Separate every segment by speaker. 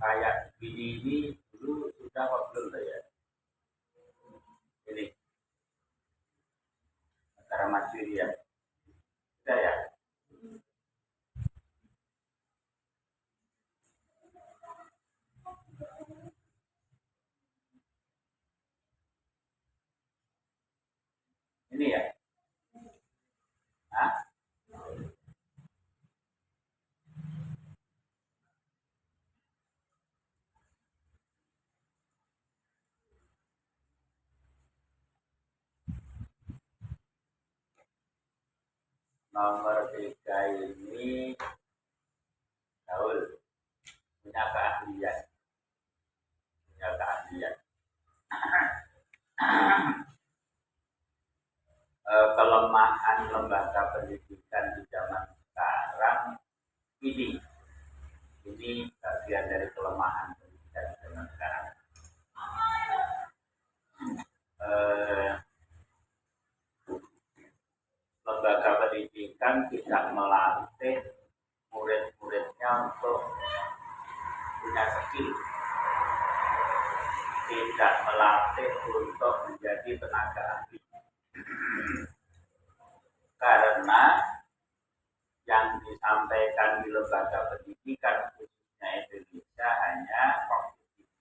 Speaker 1: kayak ini dulu sudah kok belum ya? Ini negara maju ya, sudah ya. Ini ya. Hah? Nomor 3 ini Daul punya keahlian, punya keahlian. Kelemahan lembaga pendidikan di zaman sekarang ini bagian dari kelemahan pendidikan di zaman sekarang. Lembaga pendidikan tidak melatih murid-muridnya untuk punya skill, tidak melatih untuk menjadi tenaga ahli. Karena yang disampaikan di lembaga pendidikan khususnya Indonesia hanya kognitif.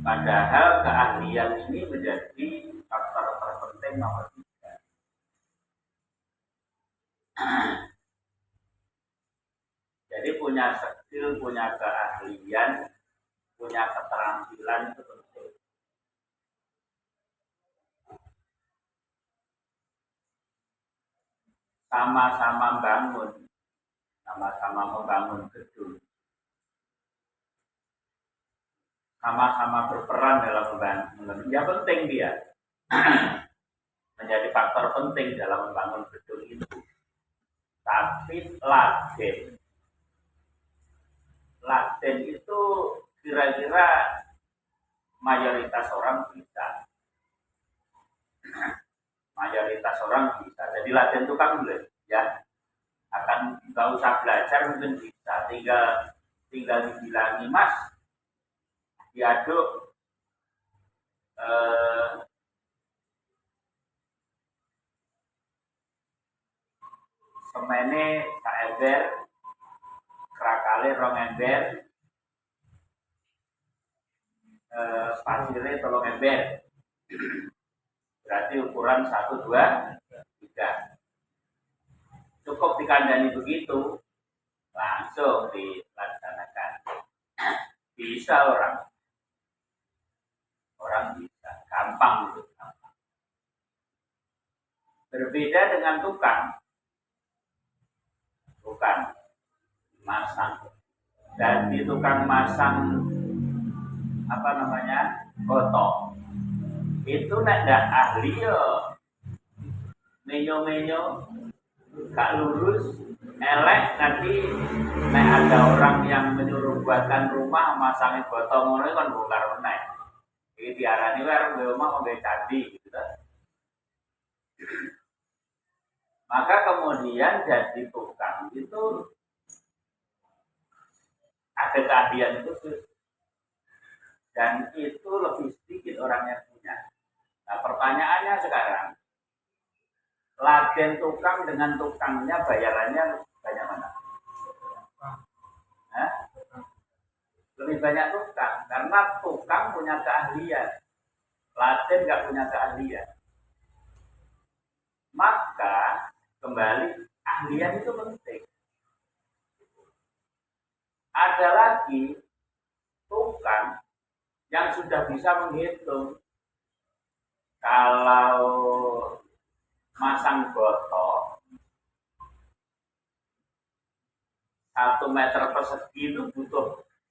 Speaker 1: Padahal keahlian ini menjadi faktor terpenting nomor 3. Jadi punya skill, punya keahlian, punya keterampilan itu penting. Sama-sama bangun, sama-sama membangun gedung, sama-sama berperan dalam membangun. Ya penting dia menjadi faktor penting dalam membangun gedung itu. Tapi Laden itu kira-kira mayoritas orang bisa. Mayoritas orang bisa. Jadi Laden itu kan boleh, ya. Akan nggak usah belajar mungkin bisa. Tinggal dibilangi, Mas, diaduk semene sak ember, krakale 2 ember, pasire 3 ember. Berarti ukuran 1, 2, 3. Cukup dikandani begitu, langsung dilaksanakan. Bisa orang bisa, gampang itu. Berbeda dengan tukang masang. Dan di tukang masang botok itu ndak ahli yo, menyo gak lurus, elek. Nanti ada orang yang menyuruh buatkan rumah masangin botok ngono kan bongkar meneh. Iki diarani wae arep omah ngombe candi gitu kan. Maka kemudian jadi tukang itu ada keahlian khusus, dan itu lebih sedikit orang yang punya. Nah, pertanyaannya sekarang, Laden tukang dengan tukangnya bayarannya banyak mana? Hah? Lebih banyak tukang, karena tukang punya keahlian, Laden nggak punya keahlian. Maka kembali, ahlian itu penting. Ada lagi tukang yang sudah bisa menghitung kalau masang botok 1 meter persegi itu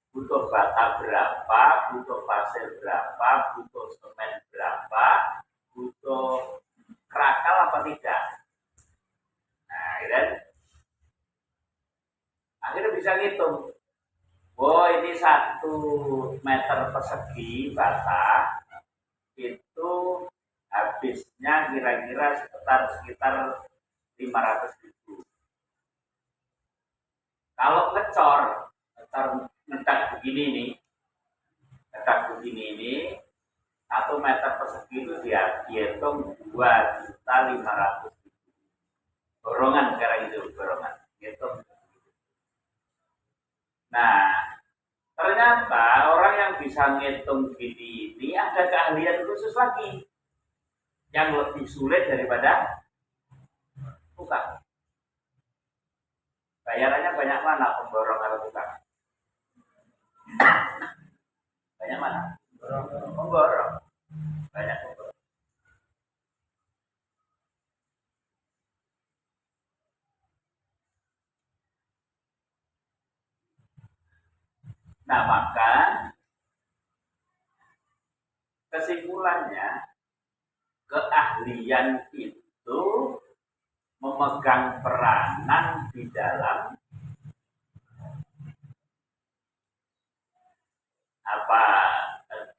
Speaker 1: butuh bata berapa, butuh pasir berapa, butuh semen berapa, butuh krakal apa tidak. Nah, kan akhirnya bisa ngitung. Oh, ini 1 meter persegi bata itu habisnya kira-kira sekitar 500.000. Kalau ngecat begini nih, ngecat begini ini 1 meter persegi itu dia dihitung 2.500.000. Borongan sekarang itu borongan. Hitung. Nah, ternyata orang yang bisa ngitung gini ini ada keahlian khusus lagi yang lebih sulit daripada tukang. Bayarannya banyak mana pemborong atau tukang? Banyak mana? Pemborong. Banyak pemborong. Nah, maka kesimpulannya keahlian itu memegang peranan di dalam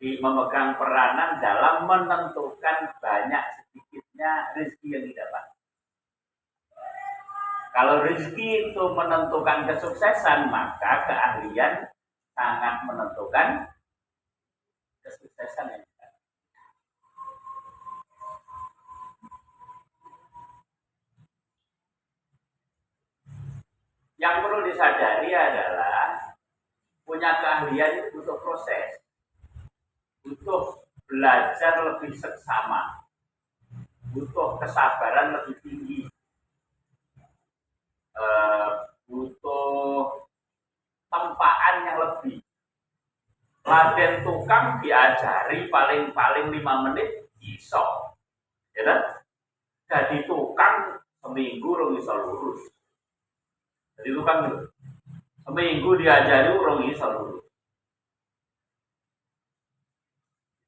Speaker 1: memegang peranan dalam menentukan banyak sedikitnya rezeki yang didapat. Kalau rezeki itu menentukan kesuksesan, maka keahlian sangat menentukan kesuksesan yang didapat. Yang perlu disadari adalah punya keahlian itu butuh proses, butuh belajar lebih seksama, butuh kesabaran lebih tinggi, butuh tempaan yang lebih. Latihan tukang diajari paling 5 menit iso, ya kan? Jadi tukang seminggu rong iso lurus. Jadi tukang seminggu diajari rong iso lurus.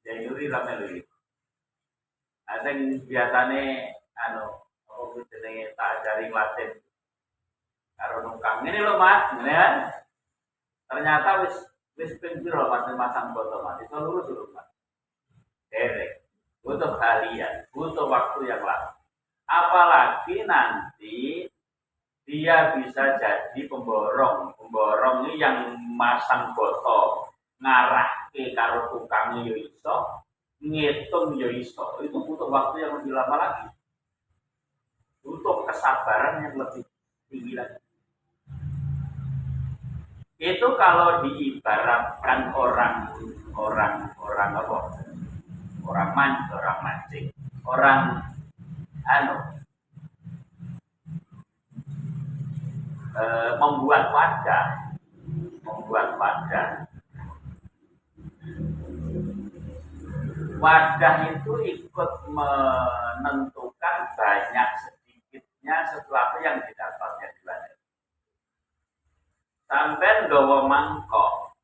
Speaker 1: Jadi itu ramai. Asing biasane apa jenenge tak ajari latihan karo nungkang. Ini lho Mas, ngene kan. Ternyata wis ping piro Mas masang foto Mas. Itu lurus lho Mas. Derek. Butuh kalian, butuh waktu yang lama. Apalagi nanti dia bisa jadi pemborong. Pemborong ini yang masang foto ngarah ke karo tukangnya yo iso, ngitung yo iso. Itu butuh waktu yang lebih lama lagi. Butuh kesabaran yang lebih tinggi lagi. Itu kalau diibaratkan orang apa? Orang mancing, membuat wadah. Wadah itu ikut menentukan banyak sedikitnya sesuatu yang didapatnya di wadah. Sampai nggawa mangkok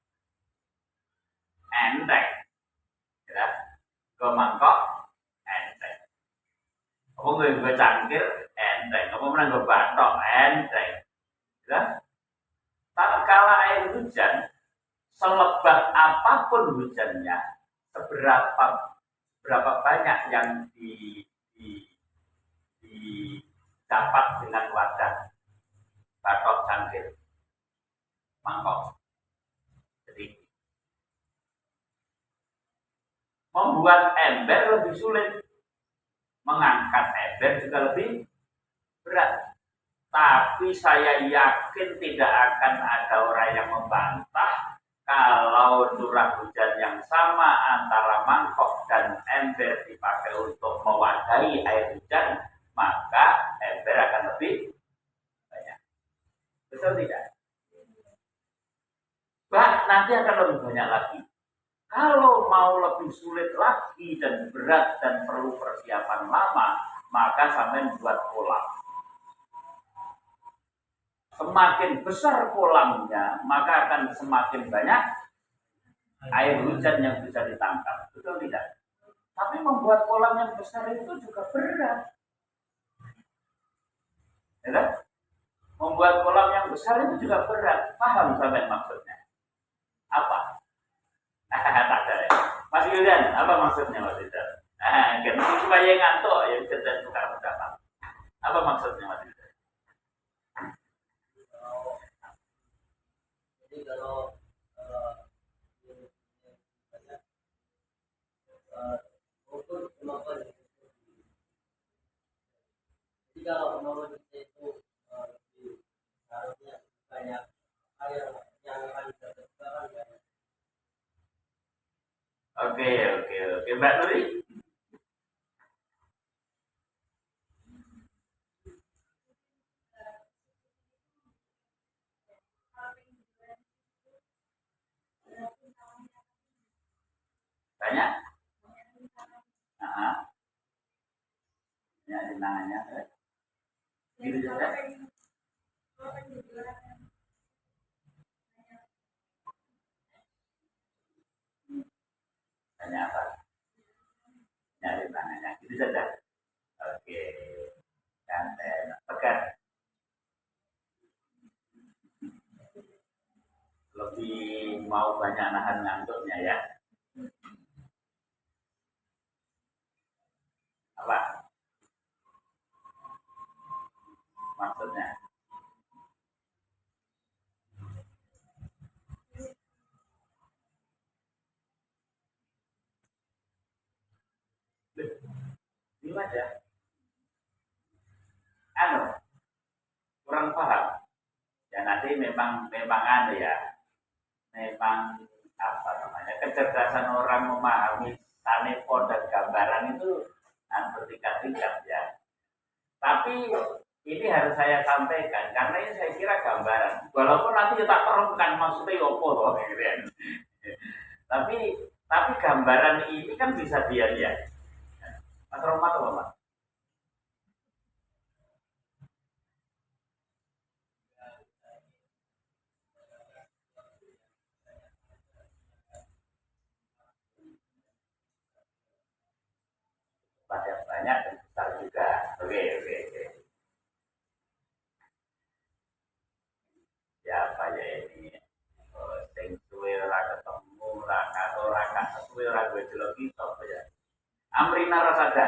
Speaker 1: enteng, ya, nggawa mangkok enteng. Apa nggawa cangkir enteng, apa menang nggawa bathok enteng, ya. Tatkala air hujan, selebat apapun hujannya, berapa banyak yang didapat dengan wadah bathok cangkir mangkok. Jadi membuat ember lebih sulit, mengangkat ember juga lebih berat. Tapi saya yakin tidak akan ada orang yang membantah kalau curah hujan yang sama antara mangkok dan ember dipakai untuk mewadahi air hujan, maka ember akan lebih banyak. Betul tidak? Nanti akan lebih banyak lagi. Kalau mau lebih sulit lagi dan berat dan perlu persiapan lama, maka sampai buat kolam. Semakin besar kolamnya, maka akan semakin banyak air hujan yang bisa ditangkap. Betul tidak? Tapi membuat kolam yang besar itu juga berat. Ya kan? Membuat kolam yang besar itu juga berat. Paham sampai maksudnya? Apa? Tak ada ya. Mas Yulian, apa maksudnya Mas Yulian? Supaya ngantuk ya cerdas tukar pendapat. Apa maksudnya Mas Yulian?
Speaker 2: Jadi kalau menurut kita itu harusnya banyak air yang akan didapatkan banyak.
Speaker 1: Oke, Mbak Nuri. Banyak? Ya, rintangannya. Gitu saja. Banyak apa? Ya, rintangannya. Gitu saja. Oke. Santai. Pekan. Lebih mau banyak nahan ngantuknya ya. Apa? Maksudnya? Ini aja. Anu, kurang paham. Ya nanti memang anu ya. Memang apa namanya? Kecerdasan orang memahami tanepo dan gambaran itu bertingkat-tingkat ya. Tapi ini harus saya sampaikan karena ini saya kira gambaran. Walaupun nanti kita terangkan maksudnya opo loh gitu ya. Tapi gambaran ini kan bisa dia. Mas Romat apa Mas? Pada banyak dan besar juga. Oke. Siapa ya ini? Sing suwe ora ketemu, ora karo ora suwe ora duwe delok kita apa ya? Amrina Rasada.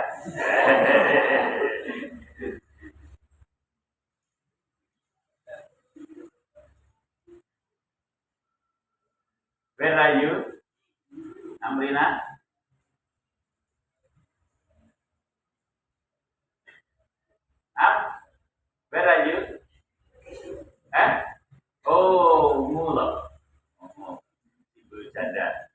Speaker 1: Where are you? Amrina? Up? Where are you? Oh, mula. Oh, ibu janda.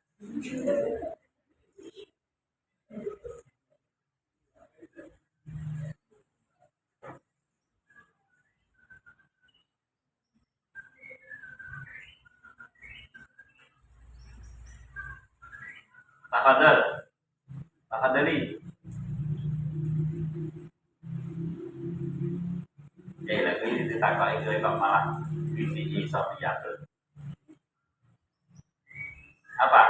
Speaker 1: Tafadhali. Ya lagi ditakoi kowe kok malah biji Sofia tuh. Apa?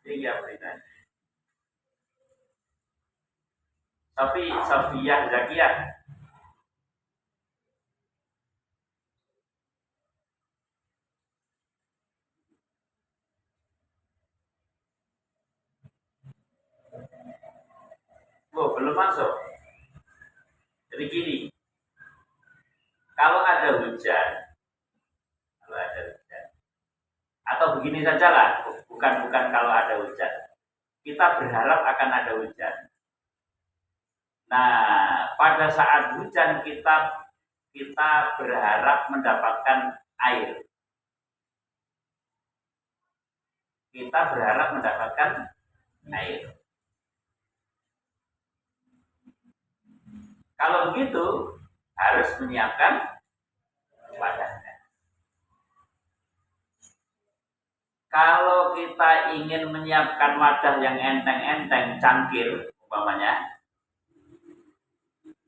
Speaker 1: Ini apa ini? Sofia Zakia. Oh, belum masuk. Jadi gini, kalau ada hujan, atau begini sajalah, bukan kalau ada hujan, kita berharap akan ada hujan. Nah, pada saat hujan kita berharap mendapatkan air. Kita berharap mendapatkan air. Kalau begitu harus menyiapkan wadahnya. Kalau kita ingin menyiapkan wadah yang enteng-enteng, cangkir umpamanya,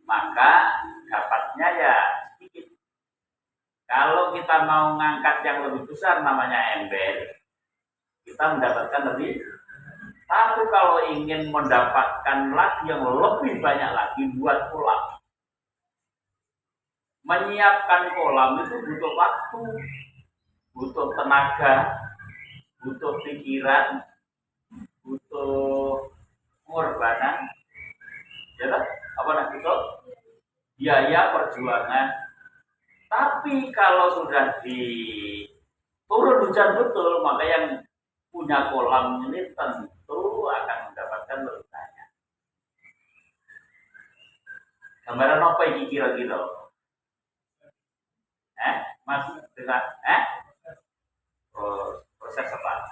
Speaker 1: maka dapatnya ya sedikit. Kalau kita mau ngangkat yang lebih besar namanya ember, kita mendapatkan lebih. Tapi kalau ingin mendapatkan lagi yang lebih banyak lagi, buat kolam. Menyiapkan kolam itu butuh waktu, butuh tenaga, butuh pikiran, butuh pengorbanan, ya apa itu? Biaya perjuangan. Tapi kalau sudah turun hujan betul, maka yang punya kolam ini tentu akan mendapatkan lebih banyak. Gambaran apa ini kira-kira? Mas dengar? Proses apa?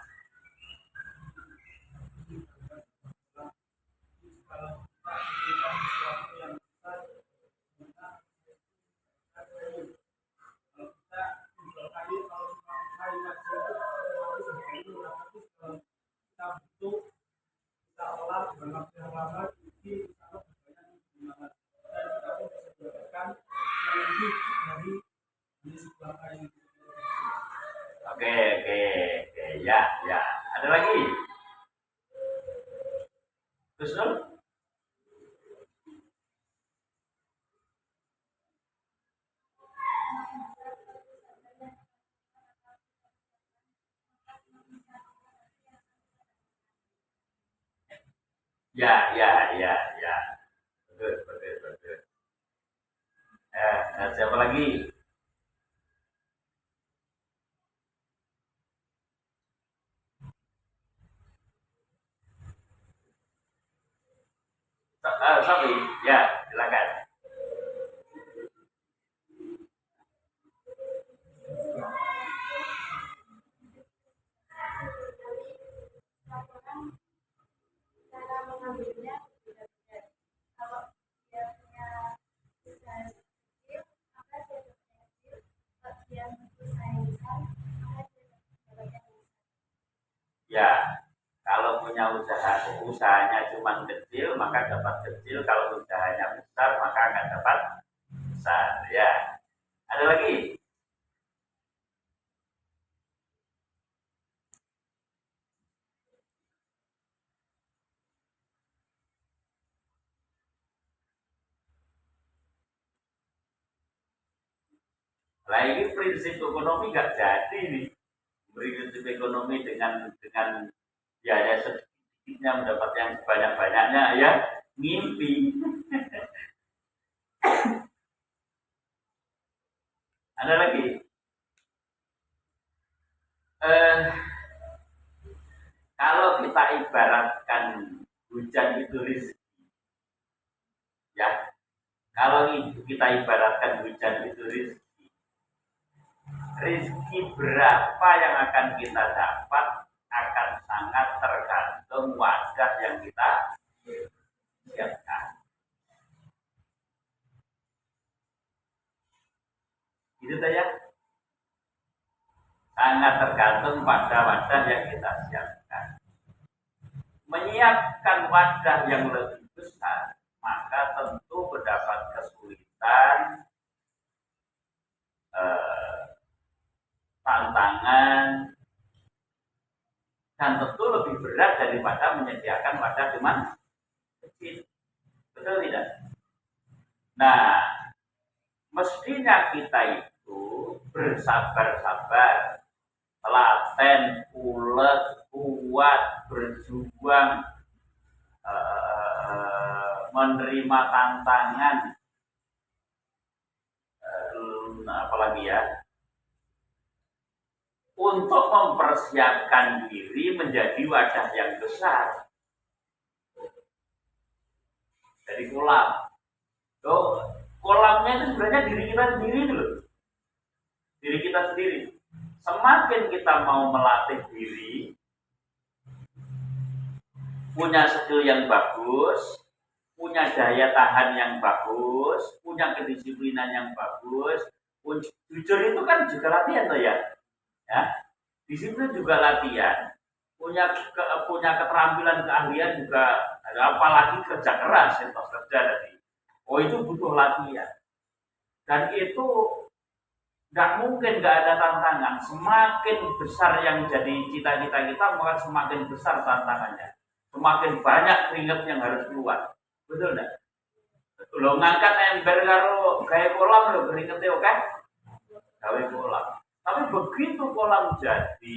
Speaker 1: Oke, ya. Ada lagi? Terus Ya. Betul. Siapa lagi? Sorry, ya, silakan. Ya, kalau punya usahanya cuma kecil, maka dapat kecil. Kalau usahanya besar, maka akan dapat besar. Ya, ada lagi? Nah, ini prinsip ekonomi nggak jadi nih. Prinsip ekonomi dengan biaya sedikitnya mendapat yang sebanyak-banyaknya, ya ngimpi. Ada lagi? Kalau kita ibaratkan hujan itu rezeki, ya. Kalau kita ibaratkan hujan itu rezeki berapa yang akan kita dapat akan sangat tergantung wadah yang kita siapkan. Itu saja. Sangat tergantung pada wadah yang kita siapkan. Menyiapkan wadah yang lebih besar, maka tentu mendapat kesulitan, tantangan, dan tentu lebih berat daripada menyediakan wadah cuma kecil. Betul tidak? Nah, mestinya kita itu bersabar-sabar, telaten, ulet, kuat, berjuang, menerima tantangan, apalagi ya, untuk mempersiapkan diri menjadi wadah yang besar. Dari kolam. Kolamnya itu sebenarnya diri kita sendiri dulu. Diri kita sendiri. Semakin kita mau melatih diri, punya skill yang bagus, punya daya tahan yang bagus, punya kedisiplinan yang bagus. Jujur itu kan juga latihan tuh ya. Disiplin juga latihan. Punya keterampilan, keahlian juga, apalagi kerja keras, entos kerja tadi. Itu butuh latihan. Dan itu nggak mungkin nggak ada tantangan. Semakin besar yang jadi cita-cita kita, maka semakin besar tantangannya. Semakin banyak keringat yang harus keluar. Betul enggak? Lo ngangkat ember karo gawe kolam lo keringetnya oke? Gawe kolam. Tapi begitu kolam jadi,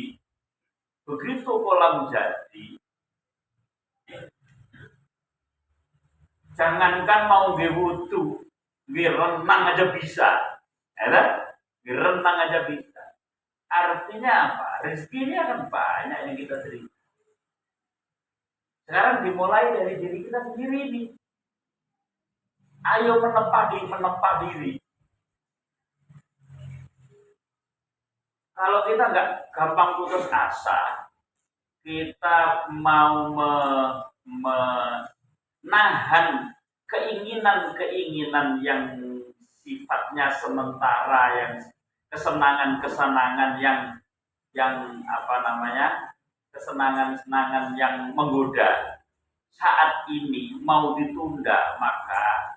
Speaker 1: jangankan mau gewudu, renang aja bisa, ya kan? Renang aja bisa. Artinya apa? Rezeki ini akan banyak yang kita terima. Sekarang dimulai dari diri kita sendiri nih. Ayo menempa diri. Kalau kita nggak gampang putus asa, kita mau menahan keinginan-keinginan yang sifatnya sementara, yang kesenangan-kesenangan yang apa namanya, kesenangan-kesenangan yang menggoda saat ini mau ditunda, maka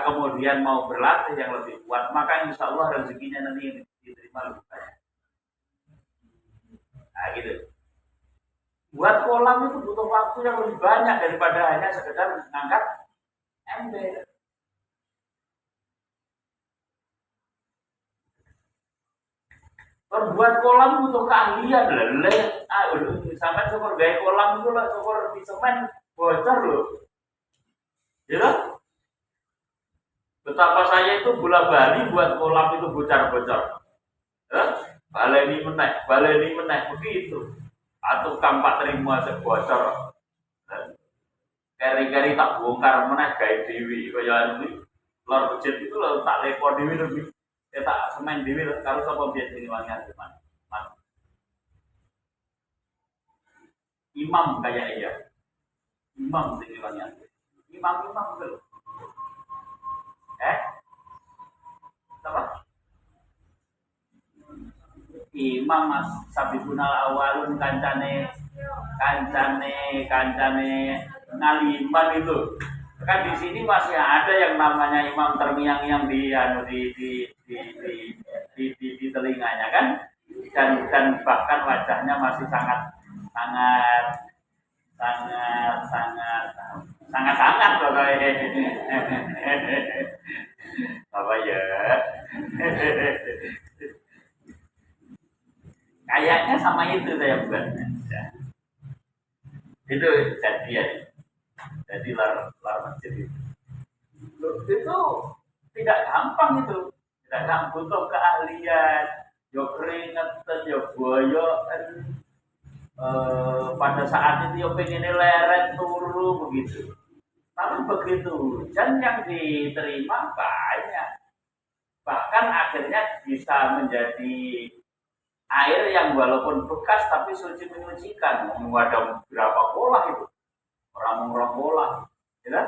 Speaker 1: kemudian mau berlatih yang lebih kuat, maka insya Allah rezekinya nanti diterima lebih banyak. Nah gitu. Buat kolam itu butuh waktu yang lebih banyak daripada hanya sekedar mengangkat ember. Buat kolam butuh keahlian lah. Sampai syukur gaya kolam itu lah, syukur di semen bocor loh. Ya, betapa saya itu bola bali buat kolam itu bocor-bocor. Baleni meneh begitu. Atau kampak terima sebocor. Kari-kari tak bongkar meneh gawe dewi kaya ini. Lor bejit itu lho tak lepo dewi lebih. Tak semen dewi karo sapa biyen sing wangian cuman. Imam kayak iya. Imam sing wangian. Imam itu. Apa? Imam Mas Sabibunal Awalun kancane ngaliman itu. Kan di sini masih ada yang namanya imam terngiang-ngiang di telinganya kan, dan bahkan wajahnya masih sangat loh apa ya. Kayaknya sama itu saya buatnya. Itu jadi lar masjid itu tidak gampang itu, tidak gampang, butuh keahlian, yo keringetan, yo boyo, pada saat itu yo pengen leret turu begitu. Tapi begitu hujan yang diterima banyak, bahkan akhirnya bisa menjadi air yang walaupun bekas tapi suci menyucikan. Ada berapa pola itu, orang pola, ya,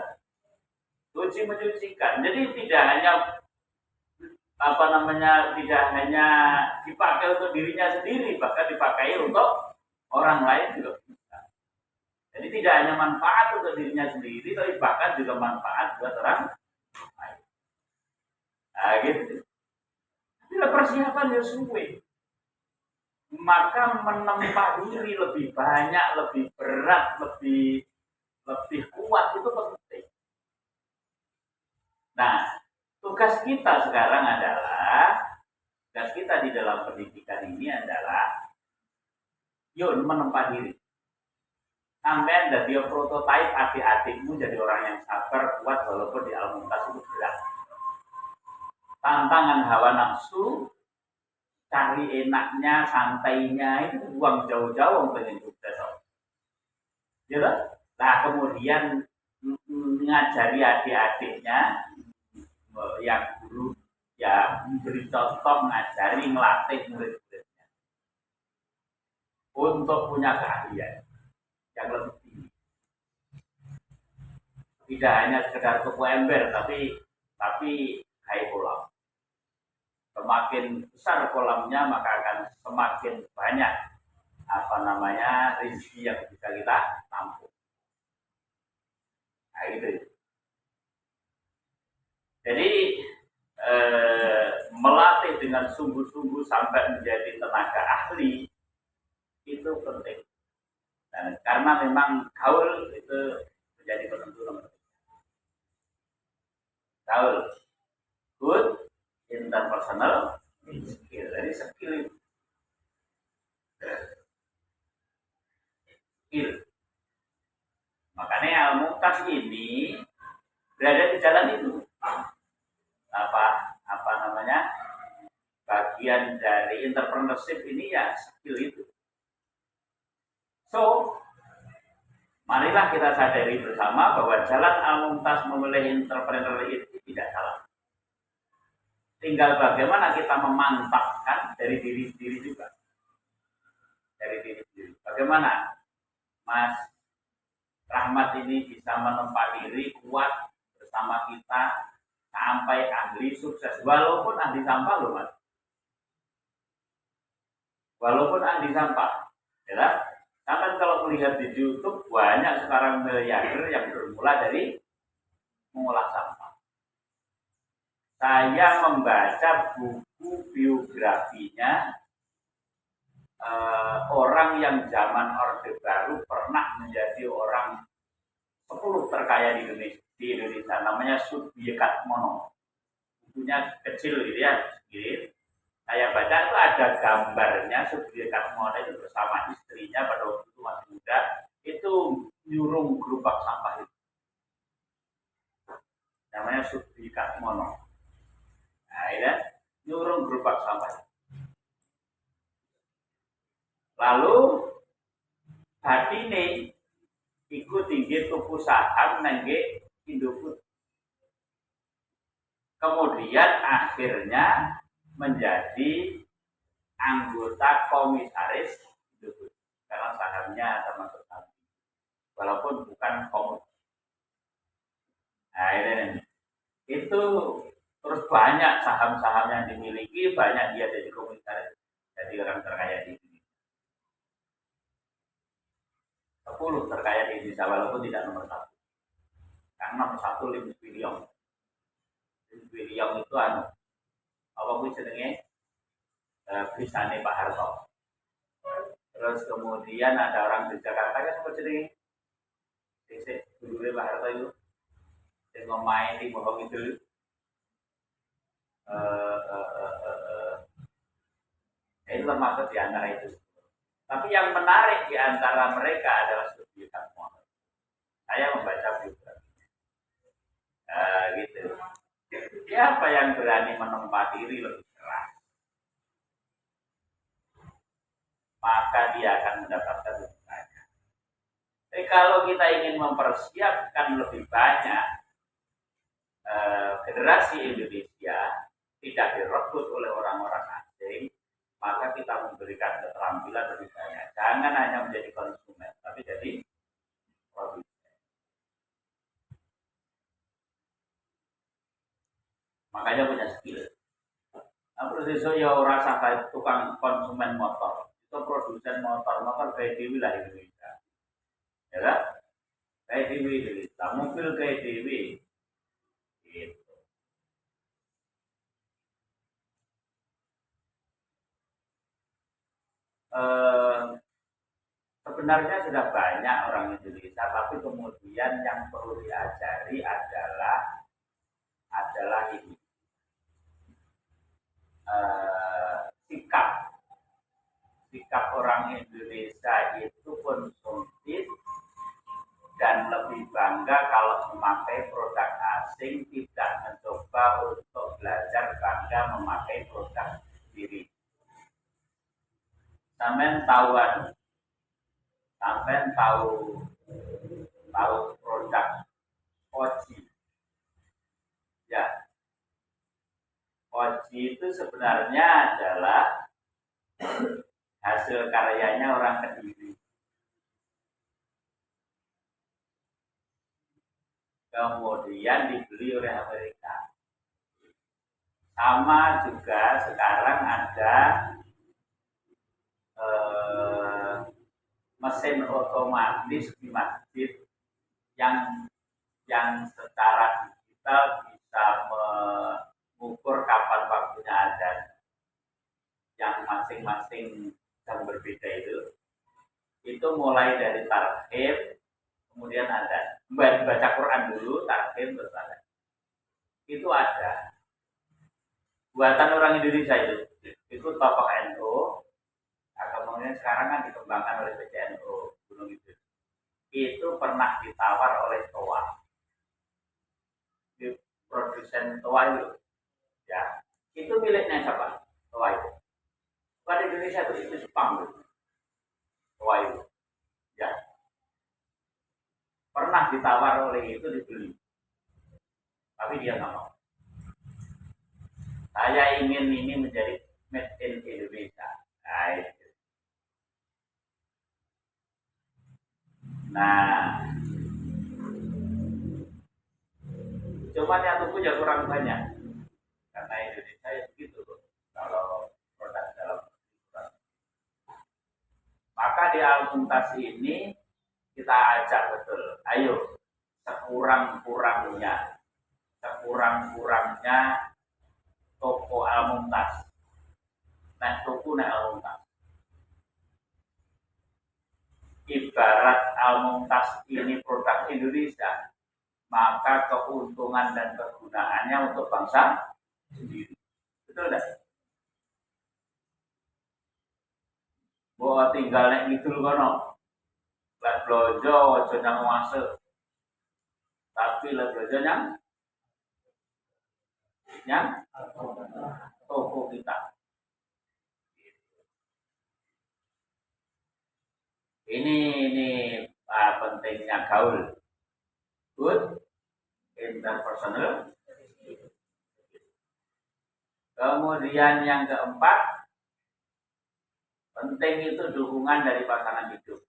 Speaker 1: suci menyucikan. Jadi tidak hanya tidak hanya dipakai untuk dirinya sendiri, bahkan dipakai untuk orang lain juga bisa. Jadi tidak hanya manfaat untuk dirinya sendiri, tapi bahkan juga manfaat buat orang lain. Nah gitu. Bila persiapan ya suwe, maka menempa diri lebih banyak, lebih berat, lebih kuat itu penting. Nah, tugas kita sekarang adalah, tugas kita di dalam pendidikan ini adalah yuk menempa diri. Sampai jadi prototipe adik-adikmu jadi orang yang sabar, kuat walaupun di Al-Mumtaz itu berat. Tantangan hawa nafsu, cari enaknya, santainya itu buang jauh-jauh pengen sukses. Ya, nah kemudian ngajari adik-adiknya, yang guru ya memberi contoh, ngajari, ngelatih murid-muridnya untuk punya keahlian yang lebih tinggi. Tidak hanya sekedar tuku ember, tapi kayak kolam. Semakin besar kolamnya maka akan semakin banyak rezeki yang bisa kita tampung. Nah gitu. Jadi melatih dengan sungguh-sungguh sampai menjadi tenaga ahli itu penting. Dan karena memang gaul itu menjadi penentu nomor 3. Gaul, good interpersonal skill. Jadi skill. Makanya Al-Mumtaz ini berada di jalan itu. Bagian entrepreneurship ini ya skill itu. So, marilah kita sadari bersama bahwa jalan Al-Mumtaz memilih entrepreneur itu tidak salah. Tinggal bagaimana kita memantapkan dari diri sendiri juga. Dari diri sendiri. Bagaimana Mas Rahmat ini bisa menempa diri kuat bersama kita sampai ahli sukses. Walaupun ahli sampah loh Mas. Walaupun ahli sampah. Ya, karena kalau melihat di YouTube banyak sekarang miliarder yang bermula dari mengolah sampah. Saya membaca buku biografinya orang yang zaman Orde Baru pernah menjadi orang 10 terkaya di Indonesia. Namanya Sudiekatmono. Bukunya kecil gitu ya, sedikit. Saya baca itu ada gambarnya Sudiekatmono itu bersama istrinya pada waktu itu masih muda, itu nyurung gerobak sampah itu. Namanya Sudiekatmono. Nah, ya, nyurung gerobak sampah. Lalu batine ikut tinggi tuku saham nangge Indofood. Kemudian akhirnya menjadi anggota komisaris Indofood karena sahamnya termasuk saham, walaupun bukan komod. Nah, ini itu terus banyak saham-saham yang dimiliki, banyak dia jadi komisaris, jadi orang terkaya di Indonesia. 10 terkaya di Indonesia walaupun tidak nomor 1. Karena nomor 1 5 billion. 5 billion itu apa kuwi jenenge? Bisane Pak Harto. Terus kemudian ada orang di Jakarta kan apa jenenge? Dhisik dulure Pak Harto itu sing ngomahe di Bohong itu. Itu termasuk di antara itu. Tapi yang menarik di antara mereka adalah Sudiekatmono. Saya membaca biografinya. Gitu. Siapa yang berani menempa diri lebih keras, maka dia akan mendapatkan lebih banyak. Tapi kalau kita ingin mempersiapkan lebih banyak generasi Indonesia tidak direbut oleh orang-orang asing, maka kita memberikan keterampilan lebih banyak. Jangan hanya menjadi konsumen, tapi jadi produsen. Makanya punya skill. Nah, produsen ya orang sampai tukang konsumen motor, itu produsen motor kayak dewi lah Indonesia, ya kan? Kayak dewi Indonesia, mobil kayak dewi. Gitu. Sebenarnya sudah banyak orang Indonesia, tapi kemudian yang perlu diajari adalah ini sikap orang Indonesia itu konsumtif dan lebih bangga kalau memakai produk asing, tidak mencoba untuk belajar bangga memakai produk sendiri. Sampean tahu produk Oji. Ya. Oji itu sebenarnya adalah hasil karyanya orang Kediri. Kemudian dibeli oleh Amerika. Sama juga sekarang ada mesin otomatis di masjid yang secara digital bisa mengukur kapan waktunya azan, yang masing-masing yang berbeda itu mulai dari tarhib, kemudian azan. Baca Quran dulu, tarhib terus azan. Itu ada buatan orang Indonesia itu tokoh NU. Nah, kemudian sekarang kan dikembangkan oleh PCNU Gunung Kidul. Itu pernah ditawar oleh TOA, di produsen TOA itu, ya. Itu miliknya siapa? TOA itu. Bukan Indonesia itu Jepang tuh. Wah itu, ya pernah ditawar oleh itu dibeli, tapi dia nggak mau. Saya ingin ini menjadi made in Indonesia. Nah, cuman yang tunggu ya kurang banyak karena Indonesia ya begitu loh. Kalau produk dalam negeri. Maka di Almuntas ini kita ajak betul, ayo sekurang-kurangnya toko Almuntas, nah toko nah Almuntas. Ibarat Almuntas ini produk Indonesia, maka keuntungan dan kegunaannya untuk bangsa sendiri. Betul tidak? Bahwa tinggal nek ngidul kono, lek blojo aja nang masuk. Tapi lek blojo yang toko kita. Ini pentingnya gaul. Good interpersonal. Kemudian yang keempat, penting itu dukungan dari pasangan hidup.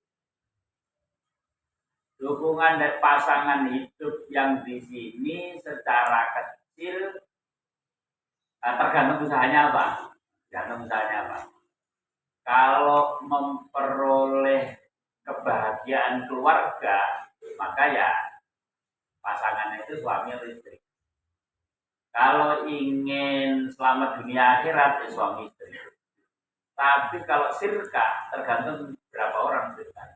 Speaker 1: Dukungan dari pasangan hidup yang di sini secara kecil tergantung usahanya apa. Kalau memperoleh kebahagiaan keluarga, maka ya pasangannya itu suami atau istri. Kalau ingin selamat dunia akhirat, ya suami istri. Tapi kalau sirka, tergantung berapa orang sirka.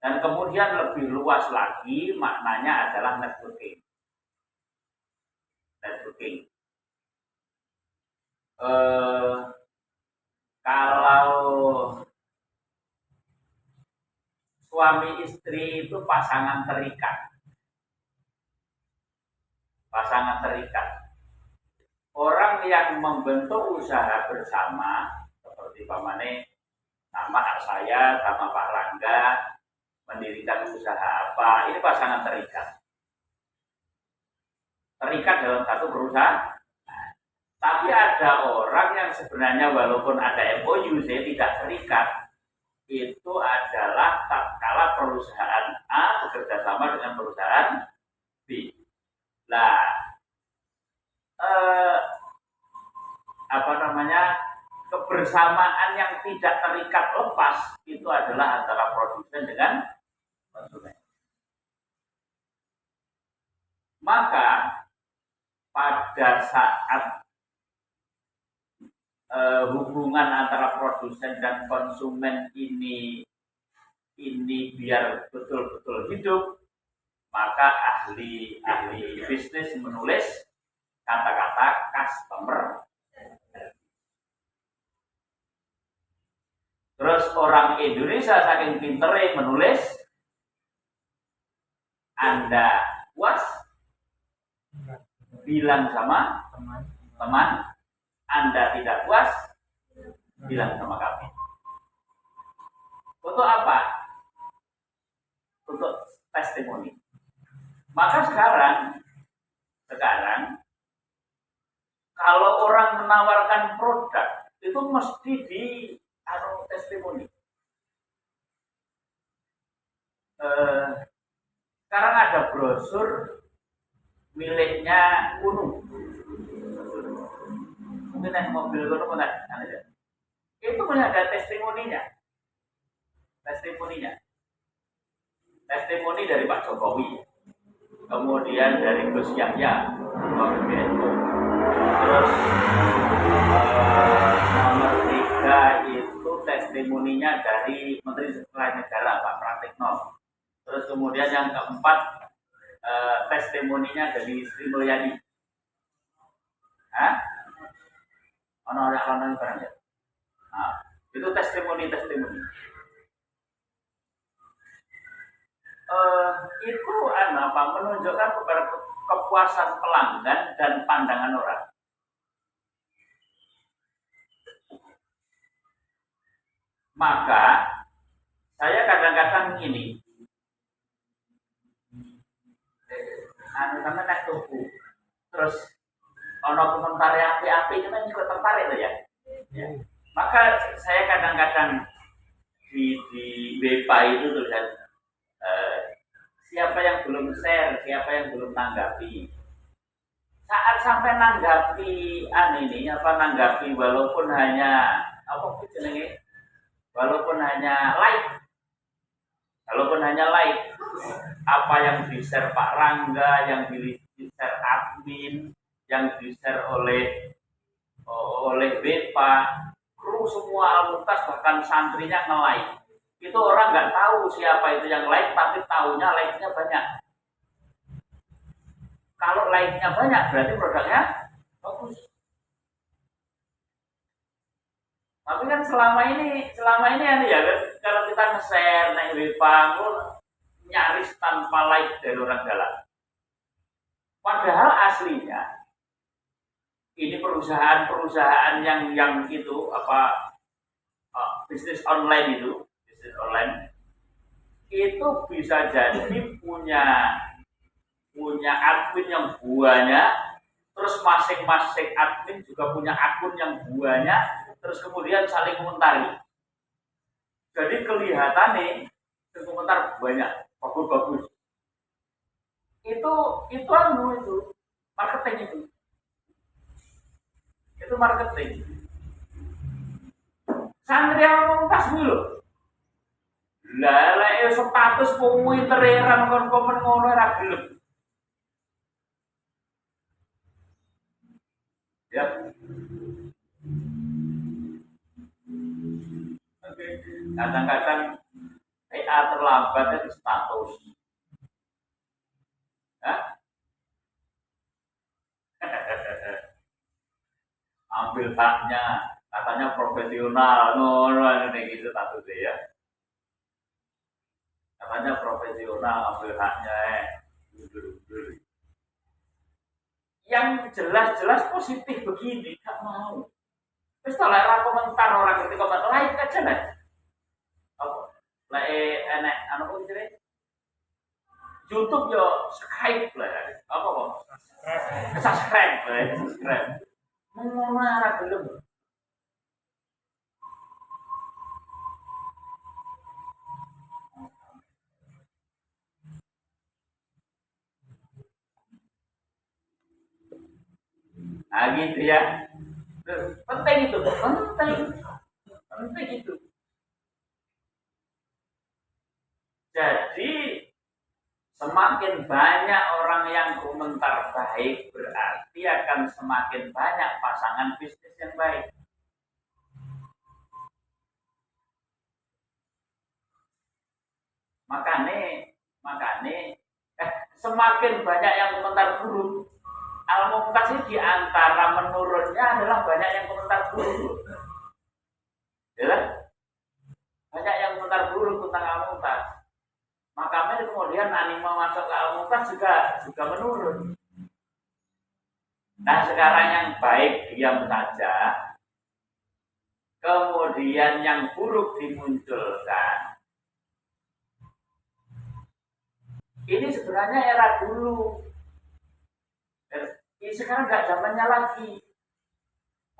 Speaker 1: Dan kemudian lebih luas lagi, maknanya adalah networking. Kalau suami istri itu pasangan terikat. Orang yang membentuk usaha bersama, seperti pamane nama saya sama Pak Rangga mendirikan usaha apa, ini pasangan terikat. Terikat dalam satu perusahaan. Tapi ada orang yang sebenarnya walaupun ada MOU, saya tidak terikat. Itu adalah tatkala perusahaan A bekerja sama dengan perusahaan B. Nah, kebersamaan yang tidak terikat lepas itu adalah antara produsen dengan konsumen. Maka pada saat hubungan antara produsen dan konsumen ini biar betul-betul hidup, maka ahli bisnis menulis kata-kata customer. Terus orang Indonesia saking pinternya menulis Anda puas, bilang sama teman. Anda tidak puas, bilang sama kami. Untuk apa? Untuk testimoni. Maka sekarang kalau orang menawarkan produk itu mesti di testimoni. Sekarang ada brosur miliknya Unung. Mungkin yang mobil Unung ada. Itu mulai ada testimoninya. Testimoni dari Pak Jokowi, kemudian dari Gus Yahya, terus nomor 3 itu testimoninya dari Menteri Sekretaris Negara Pak Pratikno. Terus kemudian yang keempat testimoninya dari Sri Mulyani. Orang barang ya. Nah, itu testimoni. Itu menunjukkan kepada kepuasan pelanggan dan pandangan orang. Maka saya kadang-kadang ini sama naik tuku terus ono komentar api-api itu kan juga tertarik tuh ya. Ya. Maka saya kadang-kadang di WPA itu tulisan siapa yang belum share, siapa yang belum tanggapi. Saat sampai nanggapi ini nanggapi walaupun hanya apa jenenge, walaupun hanya like, apa yang di-share Pak Rangga, yang di-share admin, yang di-share oleh BEPA, kru semua alumkas bahkan santrinya nge-like. Itu orang nggak tahu siapa itu yang like, tapi tahunya like-nya banyak. Kalau like-nya banyak berarti produknya bagus. Tapi kan selama ini ya kalau kita nge-share naik WPA nyaris tanpa like dari orang dalam. Padahal aslinya ini perusahaan yang itu bisnis online itu bisa jadi punya admin yang banyak, terus masing-masing admin juga punya akun yang banyak, terus kemudian saling komentari. Jadi kelihatan nih komentar banyak, bagus. Itu marketing itu. Itu marketing. Santri yang pas dulu. Lah status Twitter era komen ngono ora gelem. Ya. Oke. Kadang-kadang PA terlambat itu status. Hah? Ambil haknya, katanya profesional, ngono ini gitu statusnya ya. Katanya profesional ambil haknya Yang jelas-jelas positif begini, gak mau. Terus kalau komentar orang ketika komentar like aja lah. Apa? Enek apa istilahnya? YouTube yo subscribe lah. Apa kok? Subscribe. Mengarah belum. Nah gitu ya. Penting itu. Jadi semakin banyak orang yang komentar baik berarti akan semakin banyak pasangan bisnis yang baik. Makanya semakin banyak yang komentar buruk. Al-Mumtaz di antara menurunnya adalah banyak yang komentar buruk. Ya? Banyak yang komentar buruk tentang Al-Mumtaz. Makanya kemudian animo masuk ke Al-Mumtaz juga menurun. Nah sekarang yang baik diam saja, kemudian yang buruk dimunculkan. Ini sebenarnya era dulu. Ini sekarang nggak zamannya lagi.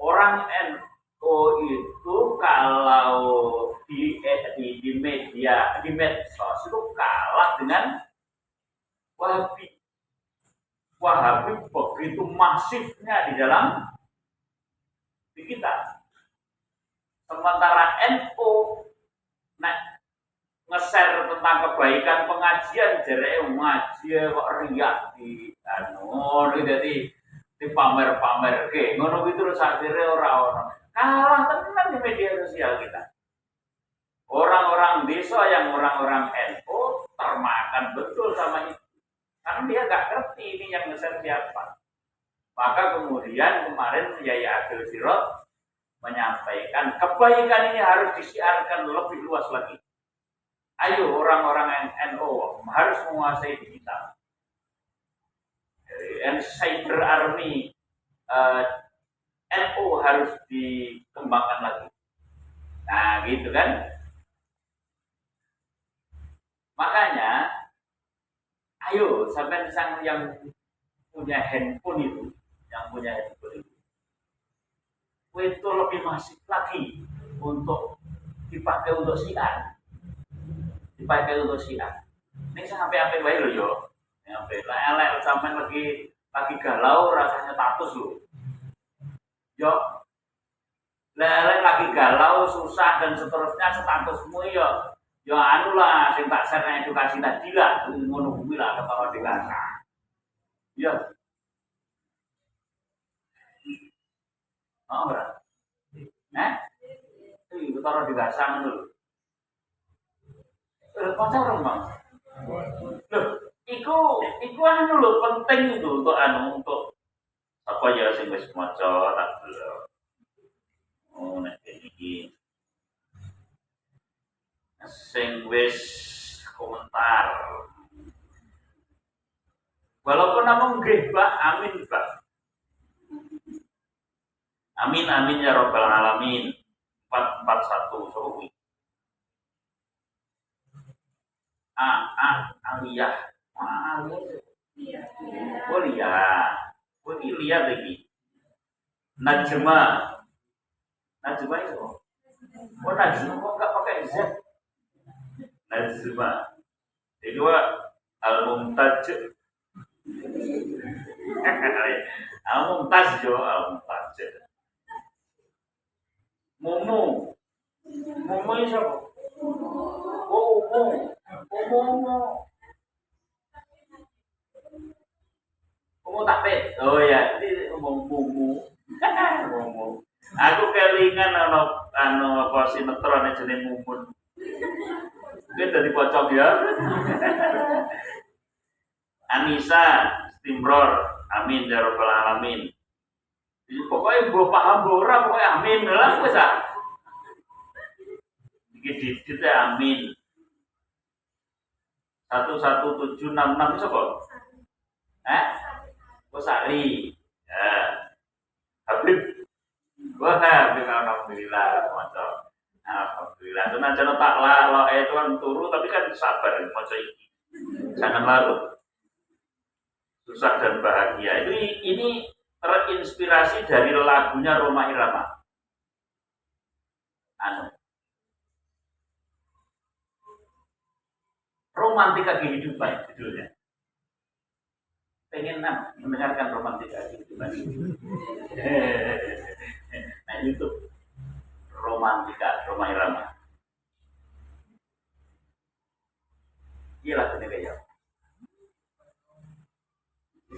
Speaker 1: Orang NU itu kalau di media, di medsos itu kalah dengan Wahabi. Wahabi begitu masifnya di kita. Sementara NU nge-share tentang kebaikan pengajian jere ngaji kok riak di jadi di pamer-pamer ke ngono gitu terus akhirnya orang kalah tenan di media sosial kita. Orang-orang desa yang orang-orang NU termakan betul sama itu karena dia nggak ngerti ini yang nge-share siapa. Maka kemudian kemarin Yai Abdul Sirot menyampaikan kebaikan ini harus disiarkan lebih luas lagi. Ayo orang-orang NU harus menguasai digital. Cyber army NU harus dikembangkan lagi. Nah Nah, gitu kan. Makanya, ayo sampai yang punya handphone itu, itu lebih masif lagi untuk dipakai untuk siar. Ini sampai baik loh yo. Sampai elek sampai lagi galau rasanya status lo. Yo, lelek lagi galau, susah dan seterusnya statusmu yo anu lah, sing tak share edukasi tadi lah, ngono kuwi lah kata dewasa. Iya. Oh, ora. Iki kata dewasa ngono lho. Kanca orang Bang. Loh, iku anu lho penting itu untuk apa ya sing wis maca tak lho. Oh, nek iki sing wis komentar. Walaupun namung nggih, Pak, amin, Pak. Amin ya rabbal alamin. 441 Sowi. Aliyah. Oh lihat lagi. Najma itu. Oh Najma kok enggak pakai Z? Najma. Kedua Al-Mumtaj. Al-Mumtaj. Mumu itu. Oh, Mumu takpe. Oh ya, ini mumu. Aku kelingan apa sinetron jenenge Mumun. Mungkin dadi pocong ya. Anissa, Stimror, amin ya rabbal alamin. Pokoknya gue paham ora, pokoknya amin lah wis ah. Iki didit amin. 11766 itu kok? Sari. Ya. Habib. Wah, Habib alhamdulillah, maca. Alhamdulillah. Senajan tak lo itu kan turu tapi kan sabar maca iki. Jangan larut. Susah dan bahagia. Ini terinspirasi dari lagunya Rhoma Irama. Romantika kehidupan judulnya. Pengen mendengarkan romantika kehidupan. Nah, YouTube romantika Rhoma Irama. Iya lagunya kayak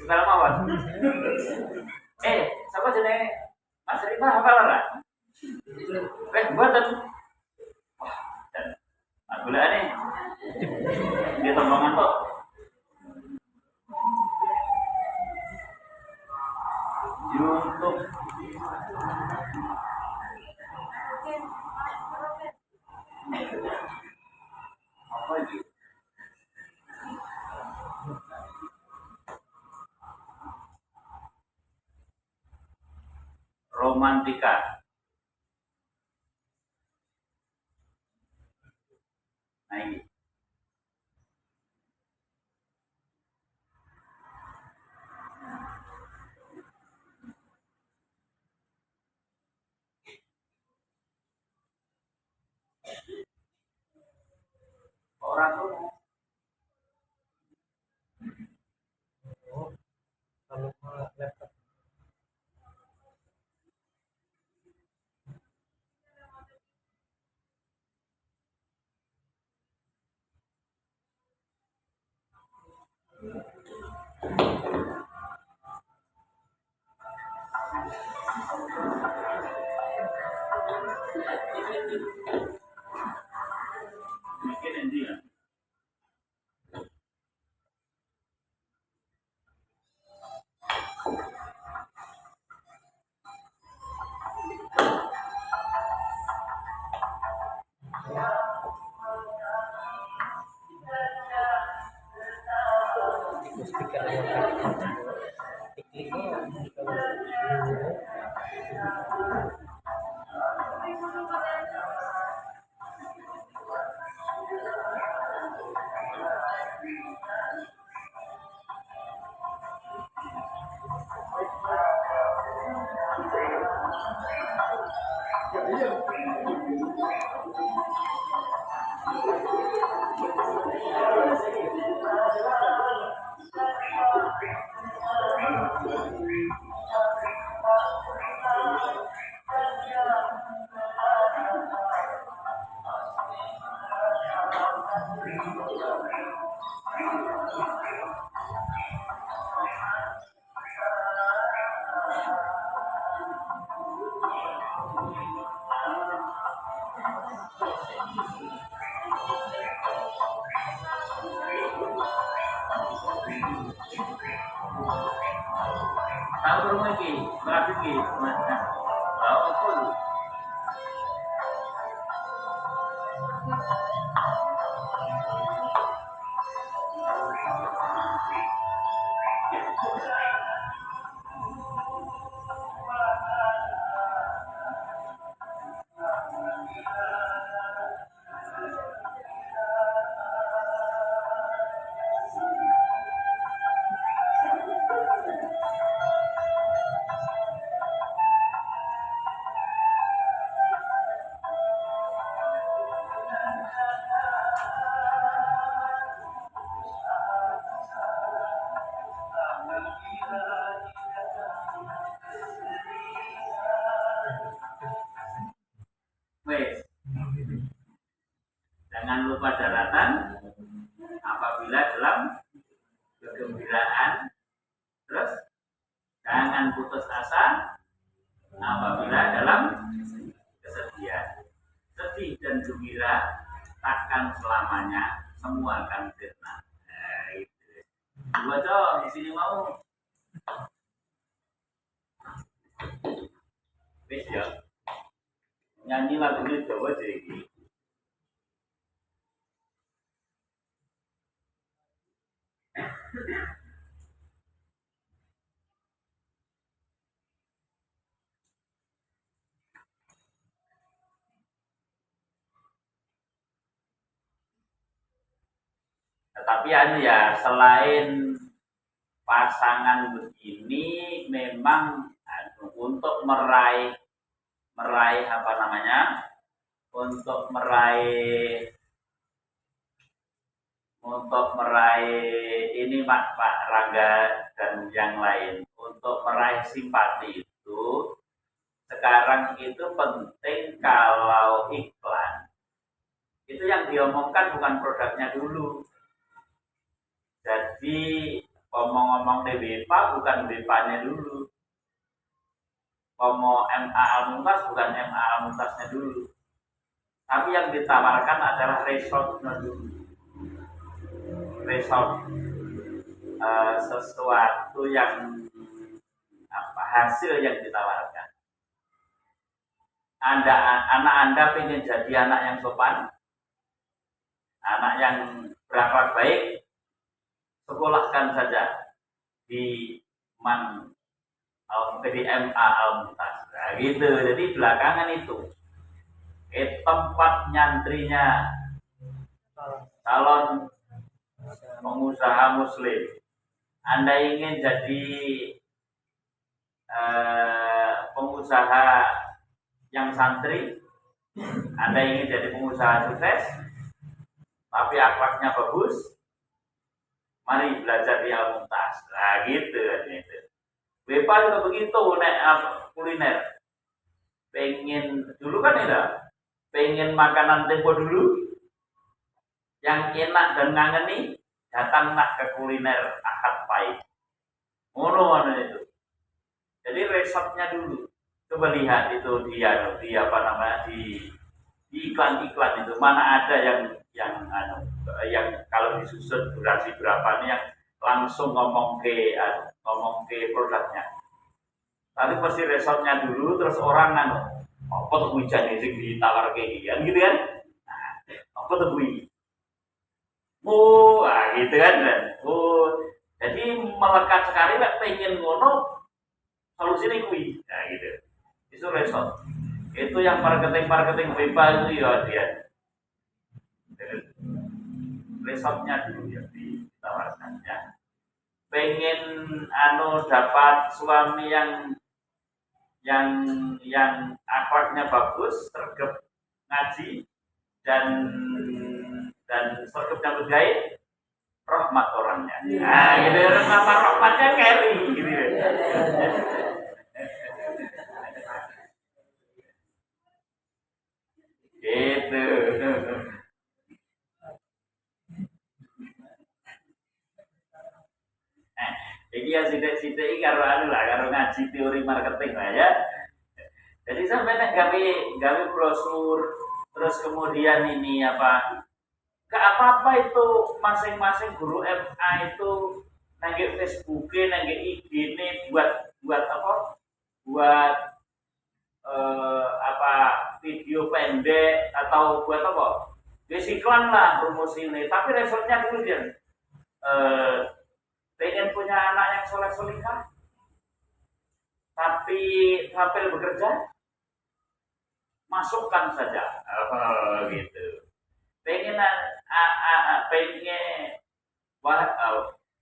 Speaker 1: Salam awan. Siapa jenenge? Mas Rima hafal ora? Mboten. Wah, dan gulane. Dia tombolgan kok. YouTube. Apa ini? Romantika. Nah ini. Orang tuh
Speaker 2: kalau laptop
Speaker 1: bikin dia.
Speaker 2: speaker
Speaker 1: Tahu rumah iki, berarti iki. Tahu pun. Wes, jangan lupa daratan apabila dalam kegembiraan, terus jangan putus asa apabila dalam kesedihan. Sedih dan gembira takkan selamanya, semua akan sirna. Nah, itu. Dua dong, di sini mau. Wes ya. Nyanyi lagu ini Jawa jadi. Tetapi ya selain pasangan begini memang untuk meraih apa namanya, untuk meraih ini Pak Rangga dan yang lain, untuk meraih simpati itu sekarang itu penting. Kalau iklan itu yang diomongkan bukan produknya dulu. Jadi ngomong-ngomong DWPA bukan DWPA-nya dulu. Ngomong MA Almuntas bukan MA Almuntasnya dulu. Tapi yang ditawarkan adalah resortnya dulu. Resort sesuatu yang hasil yang ditawarkan. Anak Anda ingin jadi anak yang sopan, anak yang berakhlak baik, sekolahkan saja di PDMA Almuntas. Nah, gitu. Jadi belakangan itu tempat nyantrinya calon pengusaha muslim. Anda ingin jadi pengusaha yang santri, Anda ingin jadi pengusaha sukses, tapi akhlaknya bagus, mari belajar di Almuntas. Nah gitu kan itu. Bepa juga begitu, kuliner. Pengen dulu kan ya, pengen makanan tempo dulu yang enak dan ngangeni, datanglah ke kuliner Ahad Pahit. Ngono itu. Jadi resepnya dulu. Coba lihat itu di apa namanya, di iklan-iklan itu mana ada yang kalau disusun durasi berapa nih yang langsung ngomong ke produknya. Tapi pasti resepnya dulu, terus orang apa tuh hujan sing ditawar kayak gitu kan? Nah, apa tuh gitu kan? Jadi melekat sekali lah pengen ngono solusinya kui. Nah gitu. Itu resort. Itu yang marketing bebas itu ya dia. Resortnya dulu ya ditawarkan ya. Pengen dapat suami yang akhlaknya bagus, ngaji dan sergap nyambut gawe rahmat orangnya. Nah, gitu nama rahmatnya carry gitu. Gitu. Iki ya sidik-sidik iki karo anu lah, karo ngaji teori marketing lah ya. Jadi sampai nek gawe brosur, terus kemudian ini apa? Gak apa-apa itu masing-masing guru MA itu nangge Facebook-e, nangge IG-ne buat apa? Buat apa video pendek atau buat apa? Wis iklan lah promosi ini. Tapi resultnya kemudian pengen punya anak yang soleh-solihah, tapi sambil bekerja, masukkan saja. Oh, gitu. Pengen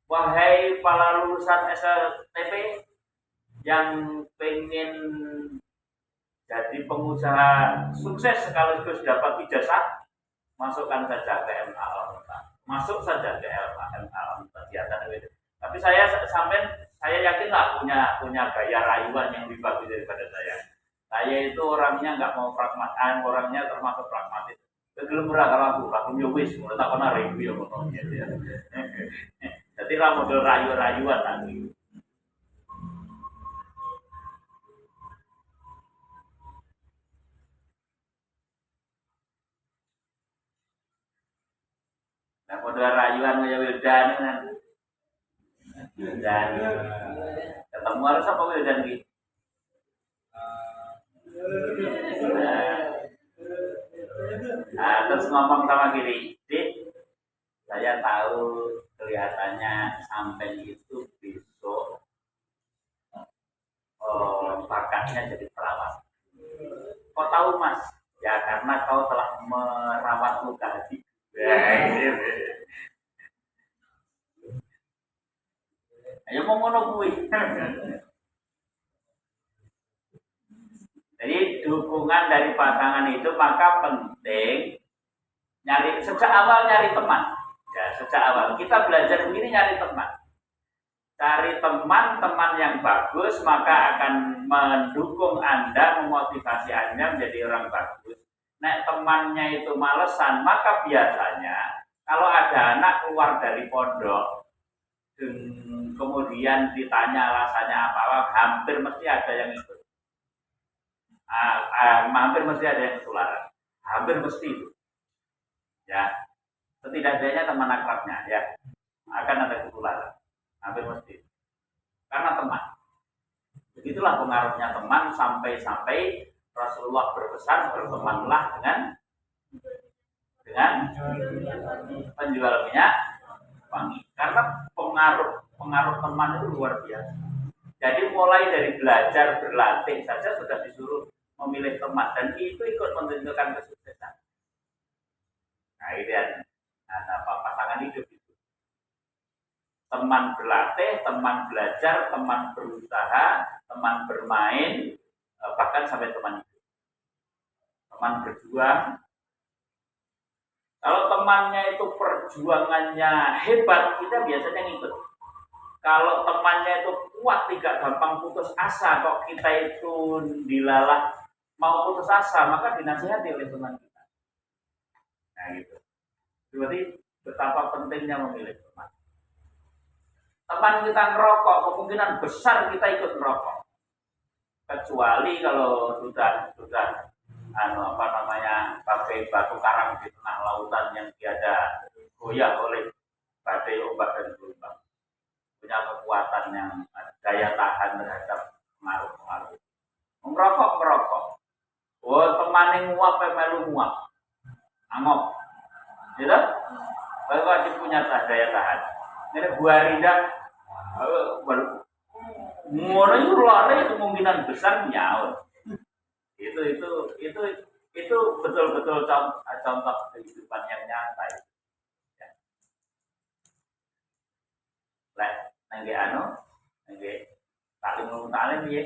Speaker 1: wahai para lulusan SLTP yang pengen jadi pengusaha sukses sekaligus dapat ijazah, masukkan saja ke MA Al-Mu'min. Masuk saja ke MA Al-Mu'min. Tapi saya yakinlah punya gaya rayuan yang lebih bagus daripada saya. Saya itu orangnya nggak mau pragmatis, orangnya termasuk pragmatis. Kegelem ora karo aku yo wis, ngono tak ana review ngono ya. Jadi lah model rayu-rayuan tadi. Nah model rayuan ya Wildan kan. Dan ketemu harus apa Wildan ki? Nah, terus ngomong sama kiri, Dik, saya tahu kelihatannya sampai itu besok bakatnya jadi perawat. Kau tahu Mas? Ya karena kau telah merawat luka hati. Ayo mau ngono kuwi. Jadi dukungan dari pasangan itu maka penting nyari sejak awal nyari teman. Ya, sejak awal kita belajar begini nyari teman. Cari teman yang bagus maka akan mendukung Anda, memotivasi Anda menjadi orang bagus. Nek temannya itu malesan, maka biasanya kalau ada anak keluar dari pondok kemudian ditanya alasannya apa, hampir mesti ada yang ikut. Hampir mesti ada yang ketularan. Hampir mesti itu. Ya. Setidaknya teman akrabnya ya akan ada ketularan. Hampir mesti. Karena teman. Begitulah pengaruhnya teman sampai Rasulullah berpesan bertemanlah dengan penjual minyak wangi. Karena pengaruh teman itu luar biasa. Jadi mulai dari belajar berlatih saja sudah disuruh memilih teman dan itu ikut menentukan kesuksesan. Nah ini pasangan hidup itu. Teman berlatih, teman belajar, teman berusaha, teman bermain, bahkan sampai teman hidup. Teman berjuang. Kalau temannya itu perjuangannya hebat, kita biasanya ngikut. Kalau temannya itu kuat, tidak gampang putus asa, kok kita itu dilalah mau putus asa, maka dinasihati oleh teman kita. Nah gitu. Berarti betapa pentingnya memilih teman. Teman kita ngerokok, kemungkinan besar kita ikut ngerokok. Kecuali kalau sudah pakai batu karang di tengah lautan yang tiada goyah oleh badai ombak dan gelombang. Punya kekuatan yang daya tahan terhadap pengaruh-pengaruh. Merokok. Oh, teman yang nguap melu nguap. Angop. Gitu? Kalau wajib punya daya tahan. Ini buah rinda ngono itu lari kemungkinan besar nyaut. Itu betul-betul contoh kehidupan yang nyata. Ya. Lah, nangge taklim ya.